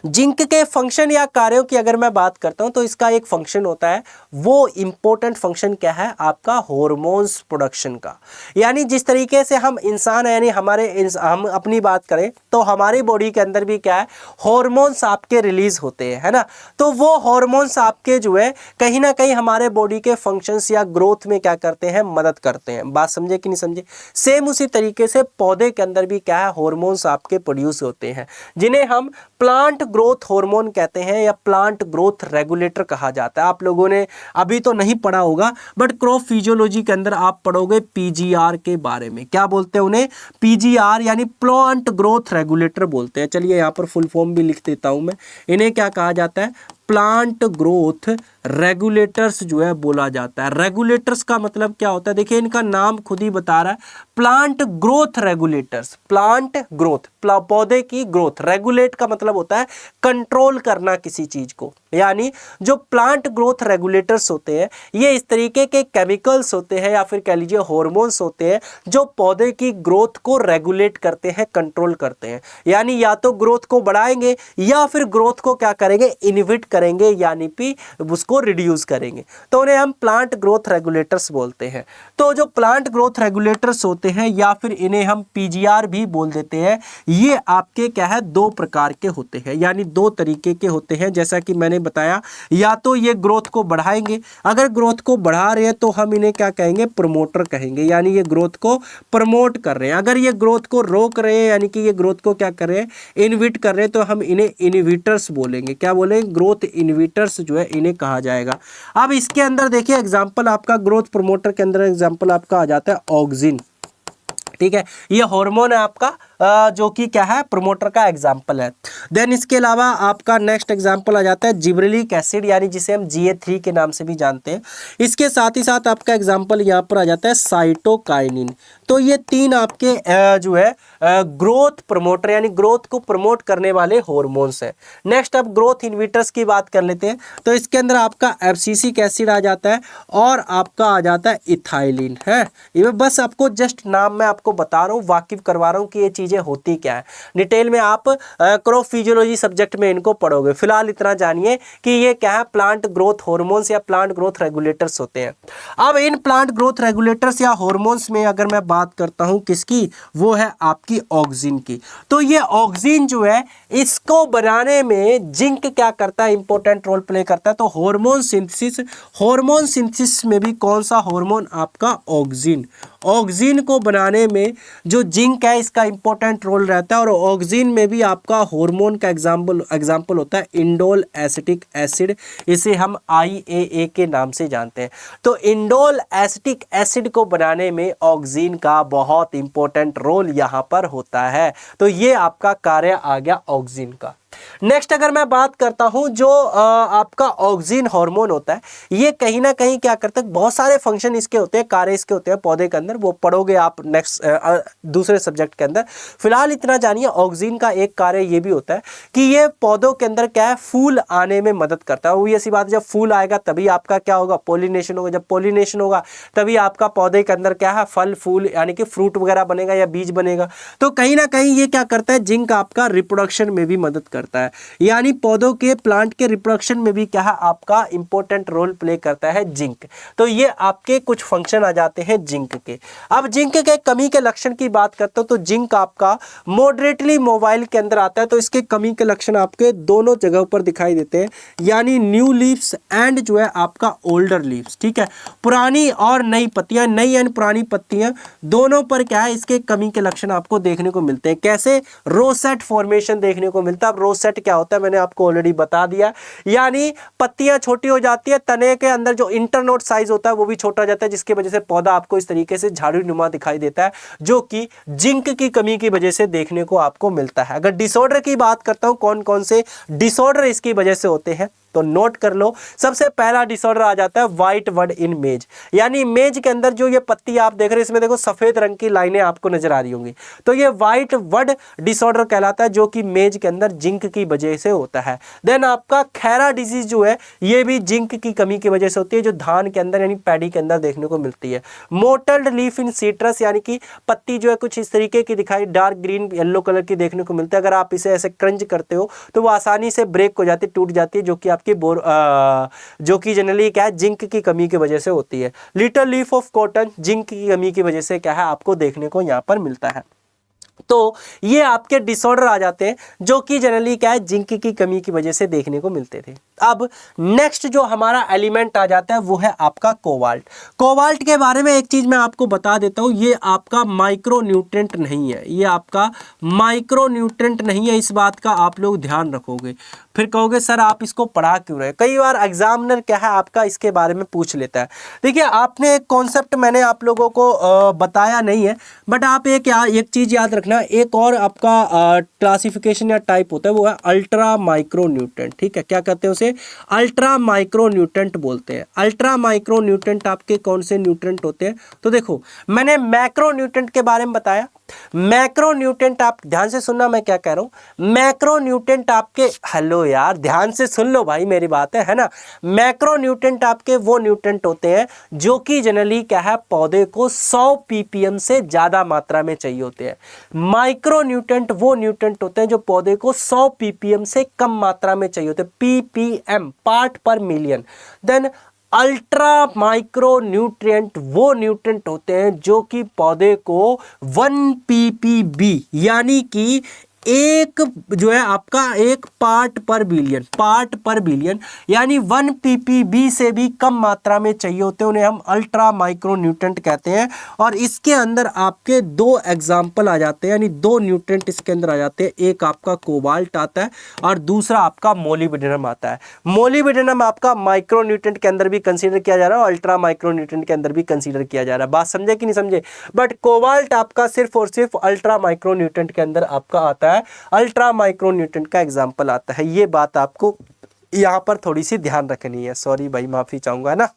जिंक के फंक्शन या कार्यों की अगर मैं बात करता हूं तो इसका एक फंक्शन होता है, वो इंपॉर्टेंट फंक्शन क्या है आपका हार्मोन्स प्रोडक्शन का। यानी जिस तरीके से हम इंसान है, यानी हम अपनी बात करें तो हमारी बॉडी के अंदर भी क्या है हार्मोन्स आपके रिलीज होते हैं, है ना। तो वो हार्मोन्स आपके जो है कहीं ना कहीं हमारे बॉडी के फंक्शंस या ग्रोथ में क्या करते हैं मदद करते हैं। बात समझे कि नहीं समझे? सेम उसी तरीके से पौधे के अंदर भी क्या है हार्मोन्स आपके प्रोड्यूस होते हैं जिन्हें हम प्लांट ग्रोथ हार्मोन कहते हैं या प्लांट ग्रोथ रेगुलेटर कहा जाता है। आप लोगों ने अभी तो नहीं पढ़ा होगा बट क्रॉप फिजियोलॉजी के अंदर आप पढ़ोगे पीजीआर के बारे में। क्या बोलते हैं उन्हें? पीजीआर यानी प्लांट ग्रोथ रेगुलेटर बोलते हैं। चलिए यहाँ पर फुल फॉर्म भी लिख देता हूं मैं। इन्हें क्या कहा जाता है? प्लांट ग्रोथ रेगुलेटर्स जो है बोला जाता है। रेगुलेटर्स का मतलब क्या होता है? देखिए इनका नाम खुद ही बता रहा है, plant growth regulators. Plant growth पौधे की ग्रोथ, रेगुलेट का मतलब होता है कंट्रोल करना किसी चीज को। यानी जो प्लांट ग्रोथ रेगुलेटर्स होते हैं ये इस तरीके के केमिकल्स होते हैं या फिर कह लीजिए हार्मोन्स होते हैं जो पौधे की ग्रोथ को रेगुलेट करते हैं, कंट्रोल करते हैं। यानी या तो ग्रोथ को बढ़ाएंगे या फिर ग्रोथ को क्या करेंगे? इनहिबिट करेंगे यानी कि उसको रिड्यूस करेंगे, तो उन्हें हम प्लांट ग्रोथ रेगुलेटर्स बोलते हैं। तो जो प्लांट ग्रोथ रेगुलेटर्स होते हैं या फिर इन्हें हम पीजीआर भी बोल देते हैं, ये आपके क्या है, दो प्रकार के होते हैं, यानी दो तरीके के होते हैं। जैसा कि मैंने बताया, या तो ये ग्रोथ को बढ़ाएंगे, अगर ग्रोथ को बढ़ा रहे हैं तो हम इन्हें क्या कहेंगे, प्रमोटर कहेंगे, यानी ये ग्रोथ को प्रमोट कर रहे हैं। अगर ये ग्रोथ को रोक रहे हैं यानी कि ये ग्रोथ को क्या कर रहे हैं, इनहिबिट कर रहे हैं, तो हम इन्हें इनहिबिटर्स बोलेंगे। क्या बोलेंगे, ग्रोथ इनहिबिटर्स जो है इन्हें कहा जाएगा। अब इसके अंदर देखिए एग्जांपल आपका ग्रोथ प्रमोटर के अंदर एग्जांपल आपका आ जाता है ऑक्सिन, ठीक है, ये हार्मोन है आपका जो कि क्या है, प्रमोटर का एग्जाम्पल है। देन इसके अलावा आपका नेक्स्ट एग्जाम्पल आ जाता है जिब्रेलिक एसिड, यानी जिसे हम GA3 के नाम से भी जानते हैं। इसके साथ ही साथ आपका एग्जाम्पल यहाँ पर आ जाता है साइटोकाइनिन। तो ये तीन आपके जो है ग्रोथ प्रमोटर यानी ग्रोथ को प्रमोट करने वाले हार्मोन्स है। नेक्स्ट अब ग्रोथ इनहिबिटर्स की बात कर लेते हैं। तो इसके अंदर आपका एब्सिसिक एसिड आ जाता है और आपका आ जाता है इथाइलिन है। ये बस आपको जस्ट नाम मैं आपको बता रहा हूँ, वाकिफ करवा रहा हूँ कि ये चीजें होती क्या है। डिटेल में आप क्रॉप फिजियोलॉजी सब्जेक्ट में इनको पढ़ोगे। फिलहाल इतना जानिए कि ये क्या है, प्लांट ग्रोथ हार्मोन्स या प्लांट ग्रोथ रेगुलेटर्स होते हैं। अब इन प्लांट ग्रोथ रेगुलेटर्स या हार्मोन्स में अगर मैं बात करता हूं किसकी, वो है आपकी ऑक्सिन की। तो ये ऑक्सिन जो है इसको बनाने में जिंक क्या करता है, इंपॉर्टेंट रोल प्ले करता है। तो हार्मोन सिंथेसिस में भी कौन सा हार्मोन, आपका ऑक्सिन। ऑक्सिन को बनाने में जो जिंक है इसका इंपॉर्टेंट रोल रहता है। और ऑक्सिन में भी आपका हार्मोन का एग्जाम्पल होता है इंडोल एसिटिक एसिड, इसे हम IAA के नाम से जानते हैं। तो इंडोल एसिटिक एसिड को बनाने में ऑक्सिन का बहुत इंपॉर्टेंट रोल यहाँ पर होता है। तो ये आपका कार्य आ गया ऑक्सिन का। नेक्स्ट अगर मैं बात करता हूं जो आपका ऑक्सिन हार्मोन होता है, ये कहीं ना कहीं क्या करता है, बहुत सारे फंक्शन इसके होते हैं, कार्य इसके होते हैं पौधे के अंदर, वो पढ़ोगे आप नेक्स्ट दूसरे सब्जेक्ट के अंदर। फिलहाल इतना जानिए ऑक्सिन का एक कार्य ये भी होता है कि ये पौधों के अंदर क्या है, फूल आने में मदद करता है। वो ऐसी बात, जब फूल आएगा तभी आपका क्या होगा, पॉलिनेशन होगा। जब पॉलिनेशन होगा तभी आपका पौधे के अंदर क्या है, फल फूल यानी कि फ्रूट वगैरह बनेगा या बीज बनेगा। तो कहीं ना कहीं ये क्या करता है, जिंक आपका रिप्रोडक्शन में भी मदद करता है, यानी पौधों के प्लांट के रिप्रोडक्शन में भी क्या है, आपका इंपॉर्टेंट रोल प्ले करता है जिंक। तो ये आपके कुछ फंक्शन आ जाते हैं जिंक के। अब जिंक के कमी के लक्षण की बात करते हो तो जिंक आपका मॉडरेटली मोबाइल के अंदर आता है। तो इसके कमी के लक्षण आपके दोनों जगहों पर दिखाई देते हैं, यानी न्यू लीव्स एंड जो है आपका ओल्डर लीव्स, ठीक है, पुरानी और नई पत्तियां, नई एंड पुरानी पत्तियां दोनों पर क्या है, इसके कमी के लक्षण आपको देखने को मिलते हैं। कैसे, रोसेट फॉर्मेशन देखने को मिलता है। अब रोसेट क्या होता है मैंने आपको ऑलरेडी बता दिया, यानी पत्तियां छोटी हो जाती है, तने के अंदर जो इंटरनोड साइज होता है वो भी छोटा हो जाता है, जिसकी वजह से पौधा आपको इस तरीके से झाड़ी नुमा दिखाई देता है, जो कि जिंक की कमी की वजह से देखने को आपको मिलता है। अगर डिसऑर्डर की बात करता हूं, कौन कौन से डिसऑर्डर इसकी वजह से होते हैं तो नोट कर लो। सबसे पहला डिसऑर्डर आ जाता है व्हाइट वड इन मेज, यानी मेज के अंदर जो ये पत्ती आप देख रहे हैं इसमें देखो सफेद रंग की लाइनें आपको नजर आ रही होंगी, तो ये व्हाइट वड डिसऑर्डर कहलाता है, जो कि मेज के अंदर जिंक की वजह से होता है। देन आपका खैरा डिजीज जो है ये भी जिंक की कमी की वजह से होती है, जो धान के अंदर यानी पैडी के अंदर देखने को मिलती है। मोटल्ड लीफ इन सिट्रस, यानी कि पत्ती जो है कुछ इस तरीके की दिखाई, डार्क ग्रीन येलो कलर की देखने को मिलती है। अगर आप इसे ऐसे क्रंच करते हो तो वो आसानी से ब्रेक हो जाती है, टूट जाती है, जो कि आपकी जो कि जनरली क्या है, जिंक की कमी की वजह से होती है। Little leaf of cotton zinc की कमी की वजह से क्या है, आपको देखने को यहाँ पर मिलता है। तो ये आपके डिसऑर्डर आ जाते हैं जो कि जनरली क्या है, जिंक की कमी की वजह से देखने को मिलते थे। अब नेक्स्ट जो हमारा एलिमेंट आ जाता है वो है आपका कोबाल्ट। कोबाल्ट के बारे में एक चीज मैं आपको बता देता हूं, ये आपका माइक्रो न्यूट्रेंट नहीं है, ये आपका माइक्रो न्यूट्रेंट नहीं है, इस बात का आप लोग ध्यान रखोगे। फिर कहोगे सर आप इसको पढ़ा क्यों रहे, कई बार एग्जामिनर क्या है आपका इसके बारे में पूछ लेता है। देखिए आपने एक कॉन्सेप्ट मैंने आप लोगों को बताया नहीं है, बट आप एक चीज याद रखना, एक और आपका क्लासिफिकेशन या टाइप होता है वो है अल्ट्रा माइक्रो न्यूट्रेंट, ठीक है। क्या कहते हैं उसे, अल्ट्रा माइक्रो न्यूट्रेंट बोलते हैं। अल्ट्रा माइक्रो न्यूट्रेंट आपके कौन से न्यूट्रेंट होते हैं, तो देखो मैंने मैक्रो न्यूट्रेंट के बारे में बताया, मैक्रो न्यूट्रेंट, आप ध्यान से सुनना मैं क्या कह रहा हूं। मैक्रो न्यूट्रेंट आपके, हेलो यार ध्यान से सुन लो भाई मेरी बात है ना। मैक्रो न्यूट्रेंट आपके वो न्यूट्रेंट होते हैं जो कि जनरली क्या है, पौधे को 100 ppm से ज्यादा मात्रा में चाहिए होते हैं। माइक्रो न्यूट्रेंट वो न्यूट्रेंट होते हैं जो पौधे को 100 ppm से कम मात्रा में चाहिए होते हैं, ppm part per million. Then ultra micro nutrient वो न्यूट्रिएंट होते हैं जो कि पौधे को 1 ppb यानी कि एक जो है आपका एक पार्ट पर बिलियन यानी 1 ppb से भी कम मात्रा में चाहिए होते हैं, उन्हें हम अल्ट्रा माइक्रो न्यूट्रिएंट कहते हैं। और इसके अंदर आपके दो एग्जाम्पल आ जाते हैं, यानी दो न्यूट्रिएंट इसके अंदर आ जाते हैं। एक आपका कोबाल्ट आता है और दूसरा आपका मोलिब्डेनम आता है। मोलिब्डेनम आपका माइक्रो न्यूट्रिएंट के अंदर भी कंसीडर किया जा रहा है और अल्ट्रा माइक्रो न्यूट्रिएंट के अंदर भी कंसीडर किया जा रहा है। बात समझे कि नहीं समझे? बट कोबाल्ट आपका सिर्फ और सिर्फ अल्ट्रा माइक्रो न्यूट्रिएंट के अंदर आपका आता है, अल्ट्रा माइक्रो न्यूट्रिएंट का एग्जांपल आता है। ये बात आपको यहां पर थोड़ी सी ध्यान रखनी है। सॉरी भाई, माफी चाहूंगा, है ना।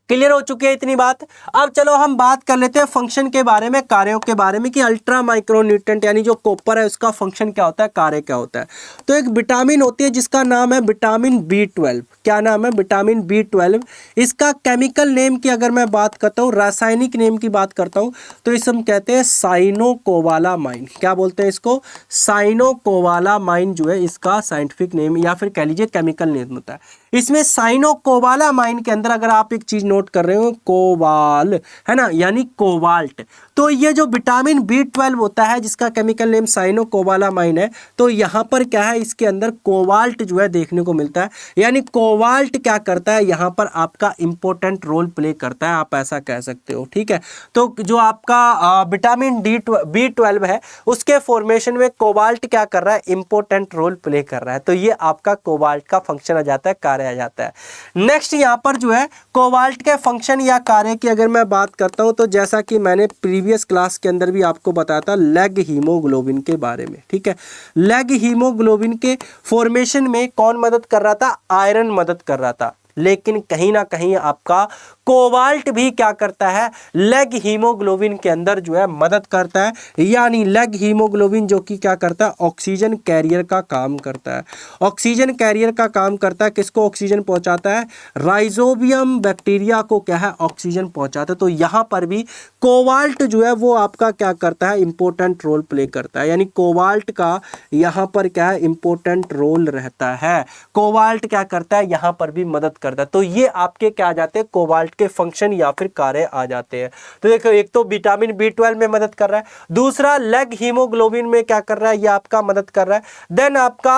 क्लियर हो चुकी है इतनी बात। अब चलो हम बात कर लेते हैं फंक्शन के बारे में, कार्यों के बारे में, कि अल्ट्रा माइक्रो न्यूट्रिएंट यानी जो कॉपर है उसका फंक्शन क्या होता है, कार्य क्या होता है। तो एक विटामिन होती है जिसका नाम है विटामिन B12। क्या नाम है? Vitamin B12। इसका केमिकल नेम की अगर मैं बात करता हूँ, रासायनिक नेम की बात करता हूँ, तो इसे हम कहते हैं साइनोकोबालामाइन। क्या बोलते हैं इसको? साइनोकोबालामाइन जो है इसका साइंटिफिक नेम या फिर कह लीजिए केमिकल नेम होता है। इसमें साइनोकोबालामाइन के अंदर अगर आप एक चीज नोट कर रहे हो, कोबाल, है ना, यानी कोबाल्ट। तो ये जो विटामिन B12 होता है जिसका केमिकल नेम साइनोकोबालामाइन है, तो यहाँ पर क्या है, इसके अंदर कोबाल्ट जो है देखने को मिलता है। यानी कोबाल्ट क्या करता है, यहाँ पर आपका इंपॉर्टेंट रोल प्ले करता है, आप ऐसा कह सकते हो। ठीक है, तो जो आपका विटामिन B12 है उसके फॉर्मेशन में कोबाल्ट क्या कर रहा है, इंपॉर्टेंट रोल प्ले कर रहा है। तो ये आपका कोबाल्ट का फंक्शन आ जाता है, कार्य आ जाता है। नेक्स्ट यहाँ पर जो है कोबाल्ट के फंक्शन या कार्य की अगर मैं बात करता हूँ, तो जैसा कि मैंने प्रीवियस क्लास के अंदर भी आपको बताया था लेग हीमोग्लोबिन के बारे में। ठीक है, लेग हीमोग्लोबिन के फॉर्मेशन में कौन मदद कर रहा था? आयरन मदद कर रहा था। लेकिन कहीं ना कहीं आपका कोबाल्ट भी क्या करता है, लेग हीमोग्लोबिन के अंदर जो है मदद करता है। यानी लेग हीमोग्लोबिन जो कि क्या करता है, ऑक्सीजन कैरियर का काम करता है। ऑक्सीजन कैरियर का काम करता है, किसको ऑक्सीजन पहुंचाता है? राइजोबियम बैक्टीरिया को क्या है, ऑक्सीजन पहुंचाता है। तो यहाँ पर भी कोबाल्ट जो है वो आपका क्या करता है, इंपॉर्टेंट रोल प्ले करता है। यानी कोबाल्ट का यहाँ पर क्या है, इंपॉर्टेंट रोल रहता है। कोबाल्ट क्या करता है, यहाँ पर भी मदद करता है। तो ये आपके क्या आ जाते हैं, कोबाल्ट के फंक्शन या फिर कार्य आ जाते हैं। तो देखो, एक तो विटामिन B12 में मदद कर रहा है, दूसरा लेग हीमोग्लोबिन में क्या कर रहा है, ये आपका मदद कर रहा है। देन आपका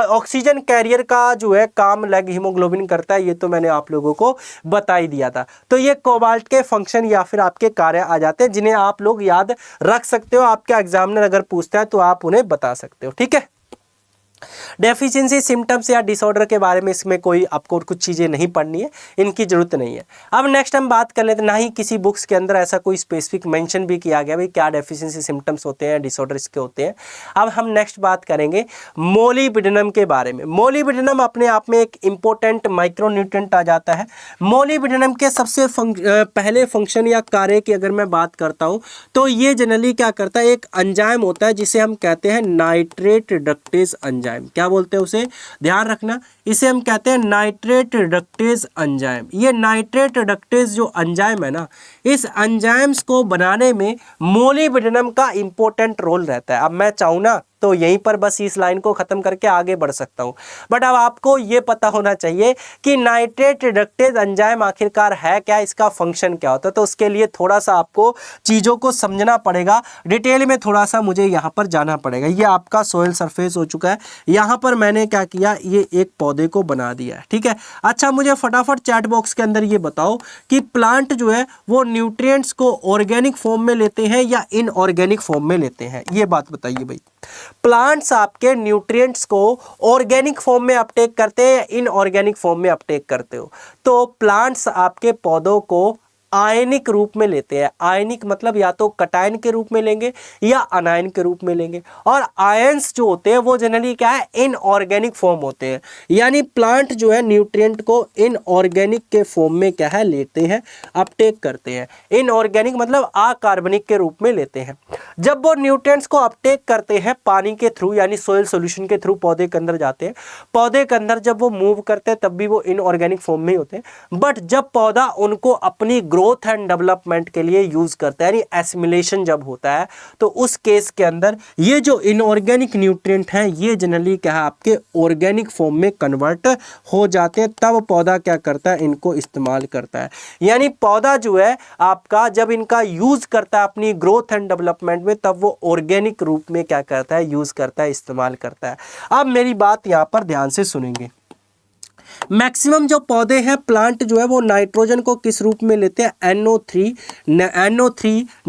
ऑक्सीजन कैरियर का जो है काम लेग हीमोग्लोबिन करता है, ये तो मैंने आप लोगों को बता ही दिया था। तो ये कोबाल्ट के फंक्शन या फिर आपके कार्य आ जाते हैं, जिन्हें आप लोग याद रख सकते हो। आपके एग्जामिनर अगर पूछता है तो आप उन्हें बता सकते हो। ठीक है, डेफिशिएंसी सिम्टम्स या डिसऑर्डर के बारे में इसमें कोई आपको कुछ चीज़ें नहीं पढ़नी है, इनकी जरूरत नहीं है। अब नेक्स्ट हम बात कर लेते हैं, ना ही किसी बुक्स के अंदर ऐसा कोई स्पेसिफिक मेंशन भी किया गया भाई क्या डेफिशिएंसी सिम्टम्स होते हैं, डिसऑर्डर इसके होते हैं। अब हम नेक्स्ट बात करेंगे मोलिब्डेनम के बारे में। मोलिब्डेनम अपने आप में एक इंपॉर्टेंट माइक्रोन्यूट्रिएंट आ जाता है। मोलिब्डेनम के सबसे पहले फंक्शन या कार्य की अगर मैं बात करता हूँ, तो ये जनरली क्या करता है, एक एंजाइम होता है जिसे हम कहते हैं नाइट्रेट रिडक्टेज एंजाइम। क्या बोलते हैं उसे, ध्यान रखना, इसे हम कहते हैं नाइट्रेट रिडक्टेज एंजाइम। ये नाइट्रेट रिडक्टेज जो एंजाइम है ना, इस एंजाइम्स को बनाने में मोलिब्डेनम का इंपॉर्टेंट रोल रहता है। अब मैं चाहूँ ना तो यहीं पर बस इस लाइन को खत्म करके आगे बढ़ सकता हूँ, बट अब आपको ये पता होना चाहिए कि नाइट्रेट रिडक्टेज एंजाइम आखिरकार है क्या, इसका फंक्शन क्या होता है। तो उसके लिए थोड़ा सा आपको चीज़ों को समझना पड़ेगा, डिटेल में थोड़ा सा मुझे यहाँ पर जाना पड़ेगा। ये आपका सोयल सरफेस हो चुका है, यहाँ पर मैंने क्या किया, ये एक पौधे को बना दिया है। ठीक है, अच्छा मुझे फटाफट चैट बॉक्स के अंदर ये बताओ कि प्लांट जो है वो न्यूट्रिएंट्स को ऑर्गेनिक फॉर्म में लेते हैं या इनऑर्गेनिक फॉर्म में लेते हैं, ये बात बताइए भाई। प्लांट्स आपके न्यूट्रिएंट्स को ऑर्गेनिक फॉर्म में अपटेक करते हैं या इनऑर्गेनिक फॉर्म में अपटेक करते हो? तो प्लांट्स आपके पौधों को आयनिक रूप में लेते हैं। आयनिक मतलब या तो कटायन के रूप में लेंगे या अनायन के रूप में लेंगे। और आयंस जो होते हैं वो जनरली क्या है, इनऑर्गेनिक फॉर्म होते हैं। यानी प्लांट जो है न्यूट्रिएंट को इनऑर्गेनिक के फॉर्म में क्या है, लेते हैं, अपटेक करते हैं। इनऑर्गेनिक मतलब अकार्बनिक के रूप में लेते हैं। जब वो न्यूट्रिएंट्स को अपटेक करते हैं पानी के थ्रू यानी सोइल सॉल्यूशन के थ्रू पौधे के अंदर जाते हैं। पौधे के अंदर जब वो मूव करते हैं तब भी वो इनऑर्गेनिक फॉर्म में ही होते हैं। बट जब पौधा उनको अपनी ग्रोथ एंड डेवलपमेंट के लिए यूज करता है यानी एसिमिलेशन जब होता है, तो उस केस के अंदर ये जो इनऑर्गेनिक न्यूट्रिएंट हैं ये जनरली क्या है, आपके ऑर्गेनिक फॉर्म में कन्वर्ट हो जाते हैं। तब पौधा क्या करता है, इनको इस्तेमाल करता है। यानी पौधा जो है आपका जब इनका यूज करता है अपनी ग्रोथ एंड डेवलपमेंट में, तब वो ऑर्गेनिक रूप में क्या करता है, यूज करता है, इस्तेमाल करता है। अब मेरी बात यहां पर ध्यान से सुनेंगे। मैक्सिमम जो पौधे हैं प्लांट जो है वो नाइट्रोजन को किस रूप में लेते हैं, NO3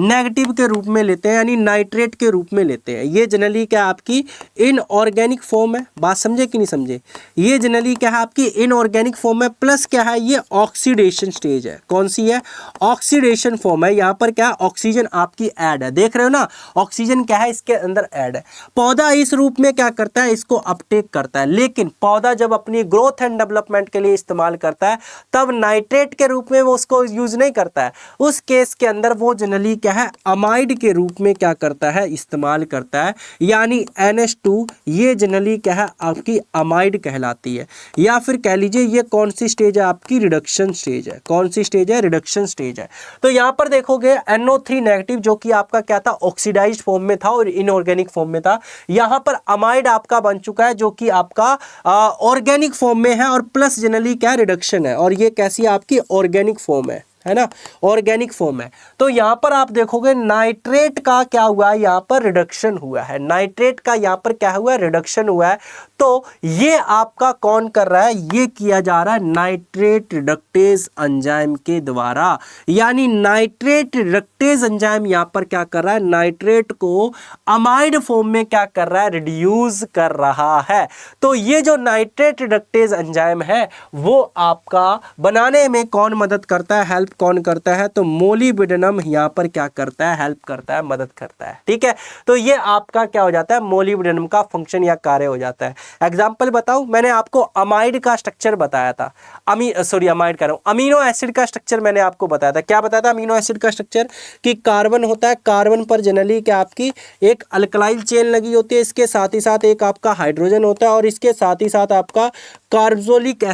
नेगेटिव के रूप में लेते हैं यानी नाइट्रेट के रूप में लेते हैं। ये जनरली क्या आपकी इनऑर्गेनिक फॉर्म है। बात समझे कि नहीं समझे? ये जनरली क्या है, आपकी इनऑर्गेनिक फॉर्म है। प्लस क्या है, ये ऑक्सीडेशन स्टेज है। कौन सी है, ऑक्सीडेशन फॉर्म है। यहाँ पर क्या ऑक्सीजन आपकी ऐड है, देख रहे हो ना, ऑक्सीजन क्या है इसके अंदर ऐड है। पौधा इस रूप में क्या करता है, इसको अपटेक करता है। लेकिन पौधा जब अपनी ग्रोथ एंड डेवलपमेंट के लिए इस्तेमाल करता है तब नाइट्रेट के रूप में वो उसको यूज नहीं करता है। उस केस के अंदर वो जनरली क्या है, अमाइड के रूप में क्या करता है, इस्तेमाल करता है। यानी NH2 ये जनरली क्या है, आपकी अमाइड कहलाती है। या फिर कह लीजिए ये कौन सी स्टेज है, आपकी रिडक्शन स्टेज है। कौन सी स्टेज है, रिडक्शन स्टेज है। तो यहां पर देखोगे NO3 नेगेटिव जो कि आपका क्या था, ऑक्सीडाइज्ड फॉर्म में था और इनऑर्गेनिक फॉर्म में था। यहां पर अमाइड आपका बन चुका है जो कि आपका ऑर्गेनिक फॉर्म में है और प्लस जनरली क्या रिडक्शन है। और ये कैसी आपकी ऑर्गेनिक फॉर्म है ना, ऑर्गेनिक फॉर्म है। तो यहां पर आप देखोगे नाइट्रेट का क्या हुआ है, यहां पर रिडक्शन हुआ है। नाइट्रेट का यहां पर क्या हुआ है, रिडक्शन हुआ है। तो ये आपका कौन कर रहा है, ये किया जा रहा है नाइट्रेट रिडक्टेज एंजाइम के द्वारा। यानी नाइट्रेट रिडक्टेज एंजाइम यहां पर क्या कर रहा है, नाइट्रेट को अमाइड फॉर्म में क्या कर रहा है, रिड्यूस कर रहा है। तो ये जो नाइट्रेट रिडक्टेज एंजाइम है वो आपका बनाने में कौन मदद करता है, हेल्प कौन करता है, तो मोलिब्डेनम यहां पर क्या करता है, हेल्प करता है, मदद करता है। ठीक है, तो ये आपका क्या हो जाता है, मोलिब्डेनम का फंक्शन या कार्य हो जाता है। एग्जांपल बताऊं, मैंने आपको अमाइड का स्ट्रक्चर बताया था, अमाइड कह रहा हूं, अमीनो एसिड का स्ट्रक्चर मैंने आपको बताया था। क्या बताया था अमीनो एसिड का स्ट्रक्चर, कि कार्बन होता है, कार्बन पर जनरली क्या आपकी एक अल्कलाइल चेन लगी होती है, इसके साथ ही साथ एक आपका हाइड्रोजन होता है और इसके साथ ही साथ आपका कार्बोक्सिलिक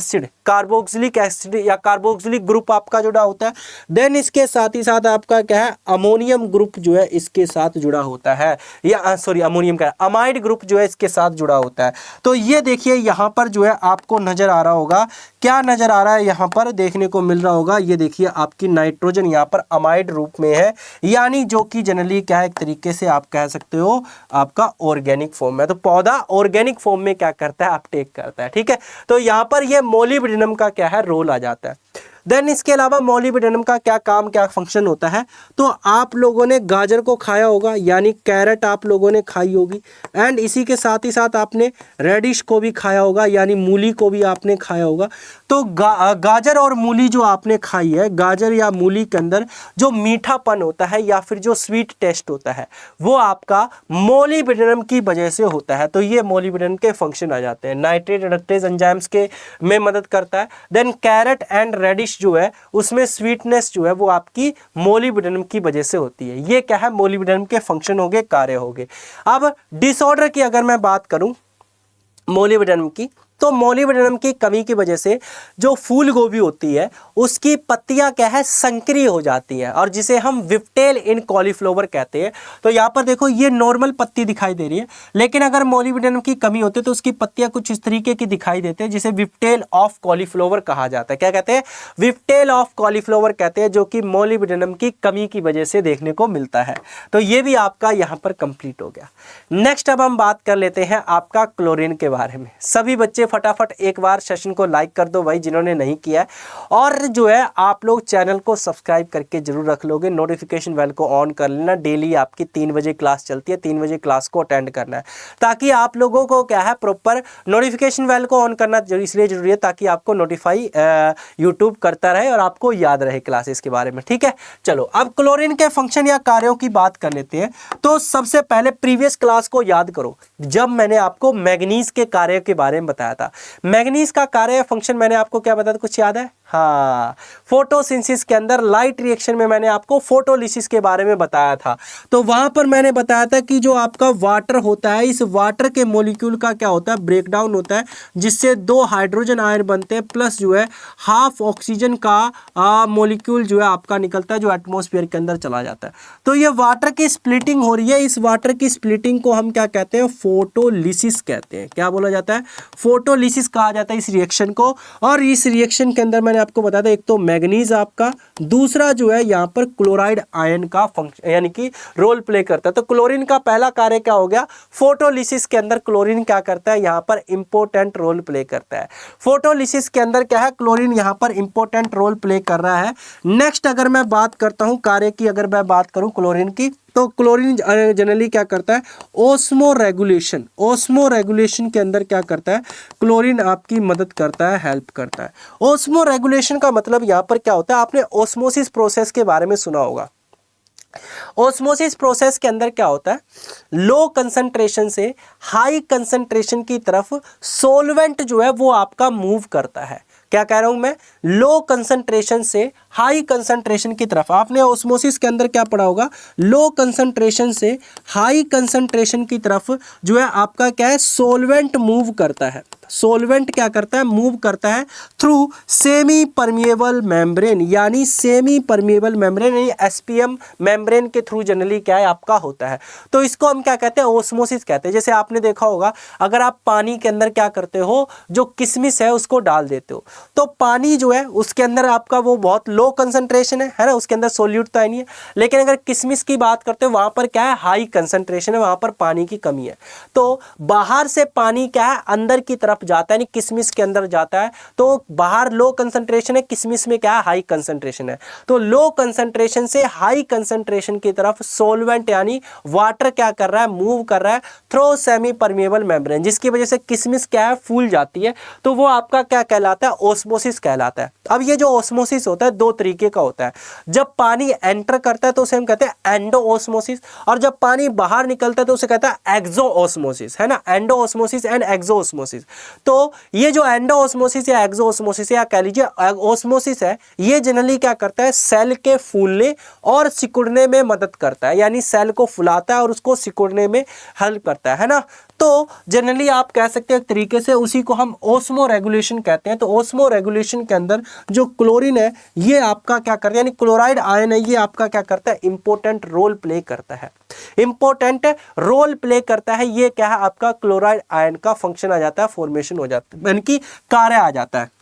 एसिड या कार्बोक्सिलिक ग्रुप आपका जुड़ा होता है। देन इसके साथ ही साथ आपका क्या है, अमोनियम ग्रुप जो है इसके साथ जुड़ा होता है, या अमोनियम का अमाइड ग्रुप जो है इसके साथ जुड़ा होता है। तो ये देखिए यहां पर जो है आपको नजर आ रहा होगा, क्या नजर आ रहा है, यहां पर देखने को मिल रहा होगा, ये देखिए आपकी नाइट्रोजन यहां पर अमाइड रूप में है, यानी जो कि जनरली क्या है, एक तरीके से आप कह सकते हो आपका ऑर्गेनिक फॉर्म है। तो पौधा ऑर्गेनिक फॉर्म में क्या करता है, अपटेक करता है। ठीक है, तो यहां पर ये मोलिब्डेनम का क्या है, रोल आ जाता है। देन इसके अलावा मोलिब्डेनम का क्या काम, क्या फंक्शन होता है, तो आप लोगों ने गाजर को खाया होगा, यानी कैरेट आप लोगों ने खाई होगी। एंड इसी के साथ ही साथ आपने रेडिश को भी खाया होगा, यानी मूली को भी आपने खाया होगा। तो गाजर और मूली जो आपने खाई है, गाजर या मूली के अंदर जो मीठापन होता है या फिर जो स्वीट टेस्ट होता है वो आपका मोलिब्डेनम की वजह से होता है। तो ये मोलिब्डेनम के फंक्शन आ जाते हैं। नाइट्रेट रिडक्टेज एंजाइम्स के में मदद करता है। देन कैरेट एंड रेडिश जो है उसमें स्वीटनेस जो है वो आपकी मोलिब्डेनम की वजह से होती है। ये क्या है, मोलिब्डेनम के फंक्शन हो गए, कार्य हो गए। अब डिसऑर्डर की अगर मैं बात करूं मोलिब्डेनम की, तो मोलिब्डेनम की कमी की वजह से जो फूल गोभी होती है उसकी पत्तियां क्या है, संकरी हो जाती हैं और जिसे हम विफ्टेल इन कॉलीफ्लावर कहते हैं। तो यहाँ पर देखो ये नॉर्मल पत्ती दिखाई दे रही है, लेकिन अगर मोलिब्डेनम की कमी होती है तो उसकी पत्तियां कुछ इस तरीके की दिखाई देते हैं, जिसे विफ्टेल ऑफ कॉलीफ्लावर कहा जाता है। क्या कहते हैं, विफ्टेल ऑफ कॉलीफ्लावर कहते हैं, जो कि मोलिब्डेनम की कमी की वजह से देखने को मिलता है। तो ये भी आपका यहाँ पर कंप्लीट हो गया। नेक्स्ट अब हम बात कर लेते हैं आपका क्लोरीन के बारे में। सभी बच्चे फटाफट एक बार सेशन को लाइक कर दो भाई जिन्होंने नहीं किया है, और जो है आप लोग चैनल को सब्सक्राइब करके जरूर रख लोगे, नोटिफिकेशन बेल को ऑन कर लेना। डेली आपकी 3 बजे क्लास चलती है, 3 बजे क्लास को अटेंड करना है, ताकि आप लोगों को क्या है प्रॉपर नोटिफिकेशन बेल को ऑन करना इसलिए जरूरी है ताकि आपको नोटिफाई यूट्यूब करता रहे और आपको याद रहे क्लासेस के बारे में। ठीक है, चलो अब क्लोरीन के फंक्शन या कार्यों की बात कर लेते हैं। तो सबसे पहले प्रीवियस क्लास को याद करो जब मैंने आपको मैग्नीज के कार्य के बारे में बताया था। मैग्नीज का कार्य फंक्शन मैंने आपको क्या बताया था, कुछ याद है? हाँ, फोटोसिंथेसिस के अंदर लाइट रिएक्शन में मैंने आपको फोटोलिसिस के बारे में बताया था। तो वहां पर मैंने बताया था कि जो आपका वाटर होता है, इस वाटर के मॉलिक्यूल का क्या होता है, ब्रेकडाउन होता है, जिससे 2 हाइड्रोजन आयन बनते हैं प्लस जो है हाफ ऑक्सीजन का मॉलिक्यूल जो है आपका निकलता है, जो एटमॉस्फेयर के अंदर चला जाता है। तो ये वाटर की स्प्लिटिंग हो रही है, इस वाटर की स्प्लिटिंग को हम क्या कहते हैं, फोटोलिसिस कहते हैं। क्या बोला जाता है? फोटोलिसिस कहा जाता है इस रिएक्शन को। और इस रिएक्शन के अंदर मैंने आपको बताया था एक तो मैग्नीज आपका, दूसरा जो है यहाँ पर क्लोराइड आयन का फंक्शन यानी कि रोल प्ले करता है। तो क्लोरीन का पहला कार्य क्या हो गया, फोटोलिसिस के अंदर क्लोरीन क्या करता है, यहाँ पर इंपॉर्टेंट रोल प्ले करता है। फोटोलिसिस के अंदर क्या है, क्लोरीन यहाँ पर इंपॉर्टेंट रोल प्ले कर रहा है। नेक्स्ट अगर मैं बात करता हूँ कार्य की, अगर मैं बात करूँ क्लोरीन की, तो क्लोरीन जनरली क्या करता है, ओस्मो रेगुलेशन। ओस्मो रेगुलेशन के अंदर क्या करता है, क्लोरीन आपकी मदद करता है, हेल्प करता है। ओस्मो रेगुलेशन का मतलब यहाँ पर क्या होता है, आपने ओस्मोसिस प्रोसेस के बारे में सुना होगा। ओस्मोसिस प्रोसेस के अंदर क्या होता है, लो कंसंट्रेशन से हाई कंसंट्रेशन की तरफ सोलवेंट जो है वो आपका मूव करता है। क्या कह रहा हूं मैं, लो कंसंट्रेशन से हाई कंसंट्रेशन की तरफ। आपने ओस्मोसिस के अंदर क्या पढ़ा होगा, लो कंसंट्रेशन से हाई कंसंट्रेशन की तरफ जो है आपका क्या है, सोलवेंट मूव करता है। सोलवेंट क्या करता है, मूव करता है थ्रू सेमी परमिएबल मेम्ब्रेन, यानी सेमी परमिएबल मेम्ब्रेन यानी एसपीएम मेम्ब्रेन के थ्रू जनरली क्या है आपका होता है। तो इसको हम क्या कहते हैं, ओस्मोसिस कहते हैं। जैसे आपने देखा होगा अगर आप पानी के अंदर क्या करते हो, जो किशमिश है उसको डाल देते हो, तो पानी जो है उसके अंदर आपका वो बहुत लो कंसंट्रेशन है ना, उसके अंदर सोल्यूट तो है नहीं है। लेकिन अगर किशमिश की बात करते हो वहां पर क्या है, हाई कंसंट्रेशन है, वहां पर पानी की कमी है। तो बाहर से पानी क्या है अंदर की तरफ जाता है, यानी किशमिश के अंदर जाता है। तो बाहर लो कंसंट्रेशन है, किशमिश में क्या है, हाई कंसंट्रेशन है। तो लो कंसंट्रेशन से हाई कंसंट्रेशन की तरफ सोलवेंट यानी वाटर क्या कर रहा है, मूव कर रहा है थ्रू सेमी परमिएबल मेम्ब्रेन, जिसकी वजह से किशमिश क्या है, फूल जाती है। तो वो आपका क्या कहलाता है, ओस्मोसिस कहलाता है। अब ये जो ओस्मोसिस होता है 2 तरीके का होता है। जब पानी एंटर करता है तो उसे हम कहते हैं एंडो ओस्मोसिस, और जब पानी बाहर निकलता है तो उसे कहता है एक्सो ओस्मोसिस, है ना, endo osmosis and exo osmosis. तो ये जो एंडो ओस्मोसिस या एक्सो ओस्मोसिस या कह लीजिए ओस्मोसिस है, ये जनरली क्या करता है, सेल के फूलने और सिकुड़ने में मदद करता है, यानी सेल को फुलाता है और उसको सिकुड़ने में हेल्प करता है ना। तो जनरली आप कह सकते हैं एक तरीके से उसी को हम ओस्मो रेगुलेशन कहते हैं। तो ओस्मो रेगुलेशन के अंदर जो क्लोरीन है ये आपका क्या करता है, यानी क्लोराइड आयन है, ये आपका क्या करता है, इंपॉर्टेंट रोल प्ले करता है। इंपॉर्टेंट रोल प्ले करता है, ये क्या है आपका क्लोराइड आयन का फंक्शन आ जाता है, फॉर्मेशन हो जाता है, यानी कि कार्य आ जाता है।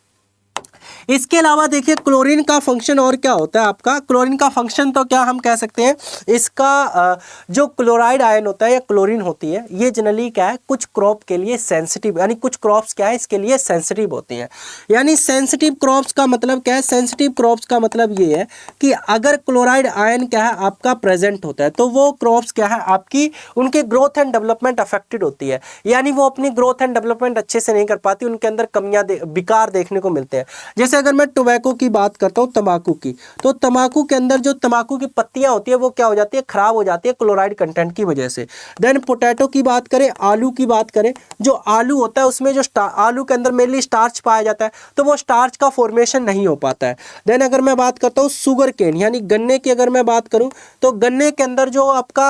इसके अलावा देखिए क्लोरीन का फंक्शन और क्या होता है आपका, क्लोरीन का फंक्शन तो क्या हम कह सकते हैं, इसका जो क्लोराइड आयन होता है या क्लोरीन होती है, ये जनरली क्या है, कुछ क्रॉप के लिए सेंसिटिव, यानी कुछ क्रॉप्स क्या है इसके लिए सेंसिटिव होती हैं। यानी सेंसिटिव क्रॉप्स का मतलब क्या है, सेंसिटिव क्रॉप्स का मतलब ये है कि अगर क्लोराइड आयन क्या है आपका प्रेजेंट होता है तो वो क्रॉप्स क्या है आपकी, उनकी ग्रोथ एंड डेवलपमेंट अफेक्टेड होती है, यानी वो अपनी ग्रोथ एंड डेवलपमेंट अच्छे से नहीं कर पाती, उनके अंदर कमियां विकार देखने को मिलते हैं। जैसे अगर मैं टोबैको की बात करता हूँ, तंबाकू की, तो तंबाकू के अंदर जो तंबाकू की पत्तियां होती है वो क्या हो जाती है, खराब हो जाती है क्लोराइड कंटेंट की वजह से। देन पोटैटो की बात करें, आलू की बात करें, जो आलू होता है उसमें जो आलू के अंदर मेनली स्टार्च पाया जाता है, तो वो स्टार्च का फॉर्मेशन नहीं हो पाता है। देन अगर मैं बात करता हूँ सुगर केन यानी गन्ने की, अगर मैं बात करूँ तो गन्ने के अंदर जो आपका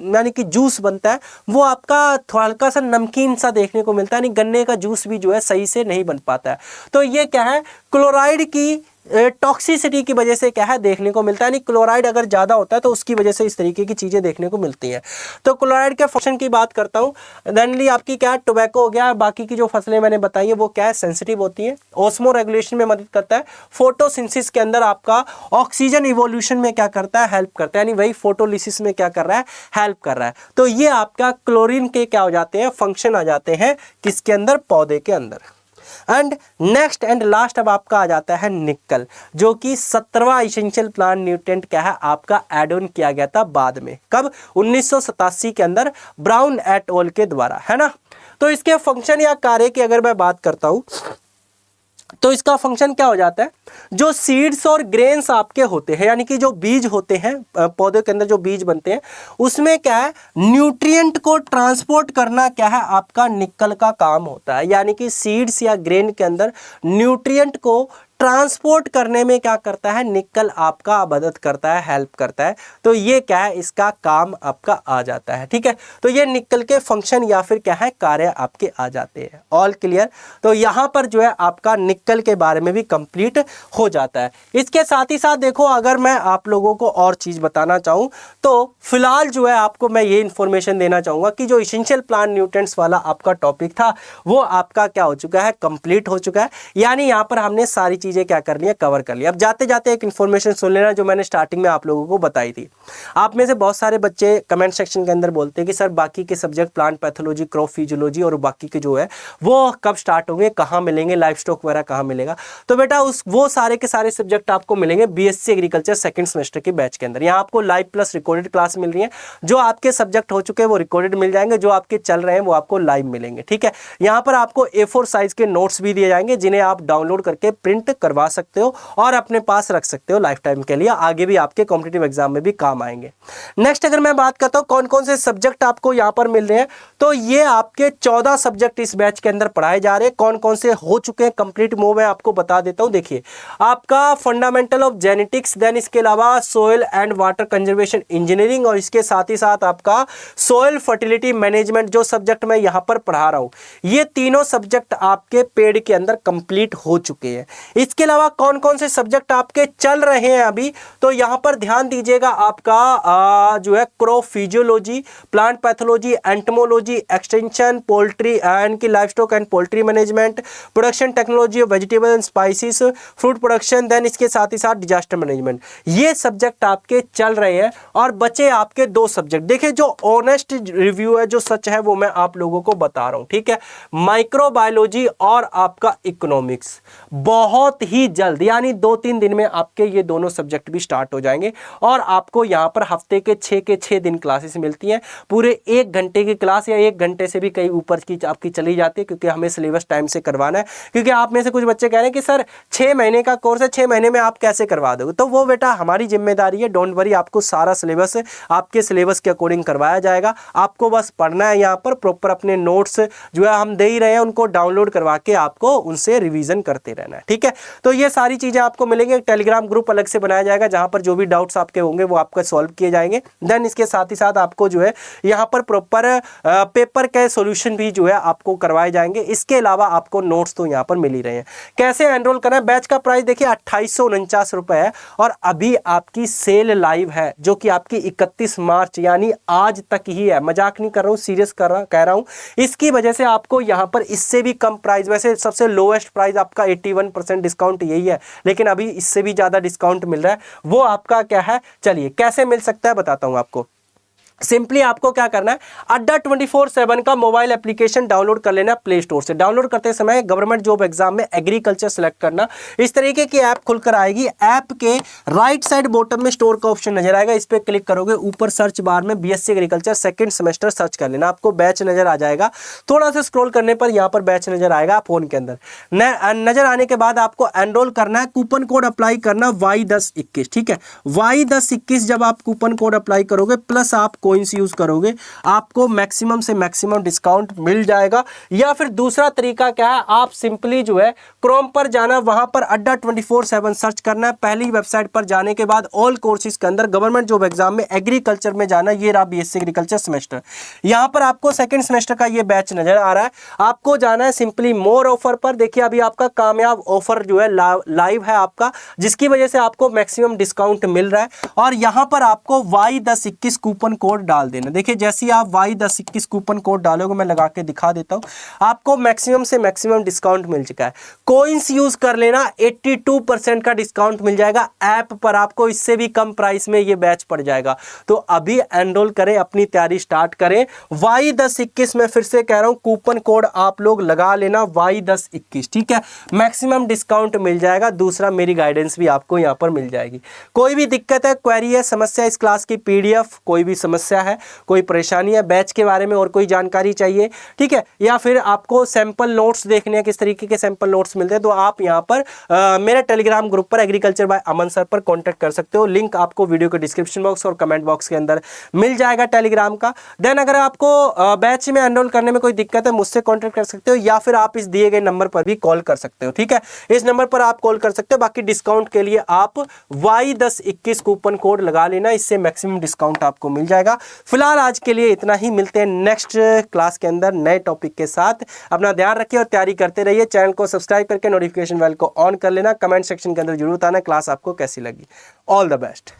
यानी कि जूस बनता है वो आपका थोड़ा हल्का सा नमकीन सा देखने को मिलता है, यानी गन्ने का जूस भी जो है सही से नहीं बन पाता है। तो ये क्या है, क्लोराइड की टॉक्सिसिटी की वजह से क्या है देखने को मिलता है, यानी क्लोराइड अगर ज़्यादा होता है तो उसकी वजह से इस तरीके की चीज़ें देखने को मिलती हैं। तो क्लोराइड के फंक्शन की बात करता हूँ, देनली आपकी क्या टोबैको हो गया, बाकी की जो फसलें मैंने बताई है वो क्या है सेंसिटिव होती हैं, ओस्मो रेगुलेशन में मदद करता है, फोटोसिंथेसिस के अंदर आपका ऑक्सीजन इवोल्यूशन में क्या करता है, हेल्प करता है, यानी वही फोटोलिसिस में क्या कर रहा है, हेल्प कर रहा है। तो ये आपका क्लोरीन के क्या हो जाते हैं, फंक्शन आ जाते हैं किसके अंदर, पौधे के अंदर। एंड नेक्स्ट एंड लास्ट अब आपका आ जाता है निकल, जो कि 17वां इसेंशियल प्लांट न्यूट्रिएंट क्या है आपका ऐड ऑन किया गया था बाद में, कब 1987 के अंदर ब्राउन एट ऑल के द्वारा, है ना। तो इसके फंक्शन या कार्य की अगर मैं बात करता हूं तो इसका फंक्शन क्या हो जाता है, जो सीड्स और ग्रेन्स आपके होते हैं, यानी कि जो बीज होते हैं पौधे के अंदर जो बीज बनते हैं, उसमें क्या है न्यूट्रिएंट को ट्रांसपोर्ट करना क्या है आपका निकल का काम होता है। यानी कि सीड्स या ग्रेन के अंदर न्यूट्रिएंट को ट्रांसपोर्ट करने में क्या करता है निकल आपका मदद करता है, हेल्प करता है। तो ये क्या है इसका काम आपका आ जाता है, ठीक है। तो ये निकल के फंक्शन या फिर क्या है कार्य आपके आ जाते हैं। All clear. तो यहाँ पर जो है आपका निकल के बारे में भी कंप्लीट हो जाता है। इसके साथ ही साथ देखो, अगर मैं आप लोगों को और चीज़ बताना चाहूँ तो फिलहाल जो है आपको मैं ये इन्फॉर्मेशन देना चाहूँगा कि जो इसेंशियल प्लांट न्यूट्रिएंट्स वाला आपका टॉपिक था वो आपका क्या हो चुका है, कंप्लीट हो चुका है। यानी यहाँ पर हमने सारी चीजें क्या कर ली है, कवर कर लिया। अब जाते जाते एक इन्फॉर्मेशन सुन लेना जो मैंने स्टार्टिंग में आप लोगों को बताई थी। आप में से बहुत सारे बच्चे कमेंट सेक्शन के अंदर बोलते हैं कि सर बाकी के subject plant pathology, crop physiology और बाकी के जो है वो कब स्टार्ट होंगे, कहाँ मिलेंगे, लाइफ स्टॉक वगैरह कहाँ मिलेगा। तो बेटा वो सारे के सारे सब्जेक्ट आपको मिलेंगे बीएससी एग्रीकल्चर सेकंड सेमेस्टर के बैच के अंदर। यहाँ आपको लाइव प्लस रिकॉर्डेड क्लास मिल रही है। जो आपके सब्जेक्ट हो चुके हैं वो रिकॉर्डेड मिल जाएंगे, जो आपके चल रहे हैं वो आपको लाइव मिलेंगे, ठीक है। यहाँ पर आपको A4 साइज के नोट्स भी दिए जाएंगे जिन्हें आप डाउनलोड करके प्रिंट करवा सकते हो और अपने पास रख सकते हो लाइफ टाइम के लिए, आगे भी आपके कॉम्पिटिटिव एग्जाम में भी काम आएंगे। नेक्स्ट अगर मैं बात करता हूं कौन कौन से सब्जेक्ट आपको यहां पर मिल रहे हैं, तो ये आपके 14 सब्जेक्ट इस बैच के अंदर पढ़ाए जा रहे हैं। कौन कौन से हो चुके हैं कंप्लीट वो मैं आपको बता देता हूं। देखिए आपका फंडामेंटल ऑफ जेनेटिक्स, देन इसके अलावा soil and water conservation engineering, और इसके साथ ही साथ आपका सोयल फर्टिलिटी मैनेजमेंट जो सब्जेक्ट मैं यहां पर पढ़ा रहा हूं, ये तीनों सब्जेक्ट आपके पेड के अंदर कंप्लीट हो चुके हैं। इसके अलावा कौन कौन से सब्जेक्ट आपके चल रहे हैं अभी, तो यहां पर ध्यान दीजिएगा आपका जो है crop physiology, plant pathology, entomology, extension, poultry and की life stock and poultry management, production technology of vegetable and spices, fruit production, then इसके साथ ही साथ डिजास्टर मैनेजमेंट, ये सब्जेक्ट आपके चल रहे हैं। और बचे आपके 2 सब्जेक्ट। देखिए जो ऑनेस्ट रिव्यू है, जो सच है वो मैं आप लोगों को बता रहा हूं, ठीक है। माइक्रोबायोलॉजी और आपका इकोनॉमिक्स बहुत ही जल्द यानी 2-3 दिन में आपके ये दोनों सब्जेक्ट भी स्टार्ट हो जाएंगे और आपको यहाँ पर हफ्ते के 6 दिन क्लासेस मिलती हैं। पूरे 1 घंटे की क्लास या 1 घंटे से भी कई ऊपर की आपकी चली जाती है, क्योंकि हमें सिलेबस टाइम से करवाना है। क्योंकि आप में से कुछ बच्चे कह रहे हैं कि सर 6 महीने का कोर्स है, 6 महीने में आप कैसे करवा दोगे, तो वो बेटा हमारी जिम्मेदारी है। डोंट वरी, आपको सारा सिलेबस आपके सिलेबस के अकॉर्डिंग करवाया जाएगा। आपको बस पढ़ना है, यहाँ पर प्रॉपर अपने नोट्स जो है हम दे ही रहे हैं उनको डाउनलोड करवा के आपको उनसे रिवीजन करते रहना है, ठीक है। तो ये सारी चीजें आपको मिलेंगे। टेलीग्राम ग्रुप अलग से बनाया जाएगा जहां पर जो भी डाउट्स आपके होंगे वो आपका सॉल्व किए जाएंगे। देन इसके साथ ही साथ आपको जो है यहाँ पर प्रॉपर पेपर के सॉल्यूशन भी जो है आपको करवाए जाएंगे। इसके अलावा आपको नोट्स तो यहाँ पर मिल ही रहे हैं। कैसे एनरोल करना है, बैच का प्राइस देखिए 2849 रुपए है और अभी आपकी सेल लाइव है जो कि आपकी 31 मार्च यानी आज तक ही है। मजाक नहीं कर रहा हूँ, सीरियस कह रहा हूँ। इसकी वजह से आपको यहाँ पर इससे भी कम प्राइस, वैसे सबसे लोएस्ट प्राइस आपका 81% डिस्काउंट यही है, लेकिन अभी इससे भी ज्यादा डिस्काउंट मिल रहा है। वो आपका क्या है, चलिए कैसे मिल सकता है बताता हूं आपको। सिंपली आपको क्या करना है, अड्डा 24/7 का मोबाइल एप्लीकेशन डाउनलोड कर लेना प्ले स्टोर से। डाउनलोड करते समय गवर्नमेंट जॉब एग्जाम में एग्रीकल्चर सेलेक्ट करना। इस तरीके की ऐप खुलकर आएगी। ऐप के राइट साइड बॉटम में स्टोर का ऑप्शन नजर आएगा, इस पर क्लिक करोगे। ऊपर सर्च बार में BSc agriculture second semester search कर लेना, आपको बैच नजर आ जाएगा। थोड़ा सा स्क्रॉल करने पर यहाँ पर बैच नजर आएगा फोन के अंदर। नजर आने के बाद आपको एनरोल करना है, कूपन कोड अप्लाई करना Y1021, ठीक है। Y1021 जब आप कूपन कोड अप्लाई करोगे प्लस आप कोइंस यूज करोगे, आपको मैक्सिमम से मैक्सिमम डिस्काउंट मिल जाएगा। या फिर दूसरा तरीका क्या है, आप सिंपली जो है क्रोम पर जाना, वहां पर अड्डा 24/7 सर्च करना है। पहली वेबसाइट पर जाने के बाद ऑल कोर्सेज के अंदर गवर्नमेंट जॉब एग्जाम में एग्रीकल्चर में जाना। ये रहा बीएससी एग्रीकल्चर सेमेस्टर। यहां पर आपको सेकंड सेमेस्टर का ये बैच नजर आ रहा है। आपको जाना है सिंपली मोर ऑफर पर। देखिए अभी आपका कामयाब ऑफर जो है लाइव है आपका, जिसकी वजह से आपको मैक्सिमम डिस्काउंट मिल रहा है। और यहां पर आपको Y1021 कूपन कोड कोड डाल देना। देखिए जैसे ही आप Y1021 कूपन कोड डालोगे, मैं लगा के दिखा देता हूँ, आपको मैक्सिमम से मैक्सिमम डिस्काउंट मिल चुका है। कॉइन्स यूज कर लेना, 82% का डिस्काउंट मिल जाएगा ऐप पर आपको, इससे भी कम प्राइस में ये बैच पड़ जाएगा। तो अभी एनरोल करें, अपनी तैयारी स्टार्ट करें। Y1021 में फिर से कह रहा हूं, कूपन कोड आप लोग लगा लेना Y1021, ठीक है, मैक्सिमम डिस्काउंट मिल जाएगा। दूसरा मेरी गाइडेंस भी आपको यहां पर मिल जाएगी। कोई भी दिक्कत है, क्वेरी है, समस्या, इस क्लास की PDF, कोई भी समस्या है, कोई परेशानी है, बैच के बारे में और कोई जानकारी चाहिए, ठीक है, या फिर आपको सैंपल नोट्स देखने हैं, किस तरीके के सैंपल नोट्स मिलते हैं, तो आप यहां पर मेरे टेलीग्राम ग्रुप पर एग्रीकल्चर बाय अमन सर पर कांटेक्ट कर सकते हो। लिंक आपको वीडियो के डिस्क्रिप्शन बॉक्स और कमेंट बॉक्स के अंदर मिल जाएगा टेलीग्राम का। देन अगर आपको बैच में एनरोल करने में कोई दिक्कत है, मुझसे कांटेक्ट कर सकते हो, या फिर आप इस दिए गए नंबर पर भी कॉल कर सकते हो, ठीक है, इस नंबर पर आप कॉल कर सकते हो। बाकी डिस्काउंट के लिए आप Y1021 कूपन कोड लगा लेना, इससे मैक्सिमम डिस्काउंट आपको मिल जाएगा। फिलहाल आज के लिए इतना ही, मिलते हैं नेक्स्ट क्लास के अंदर नए टॉपिक के साथ। अपना ध्यान रखिए और तैयारी करते रहिए। चैनल को सब्सक्राइब करके नोटिफिकेशन बेल को ऑन कर लेना। कमेंट सेक्शन के अंदर जरूर बताना क्लास आपको कैसी लगी। All the best.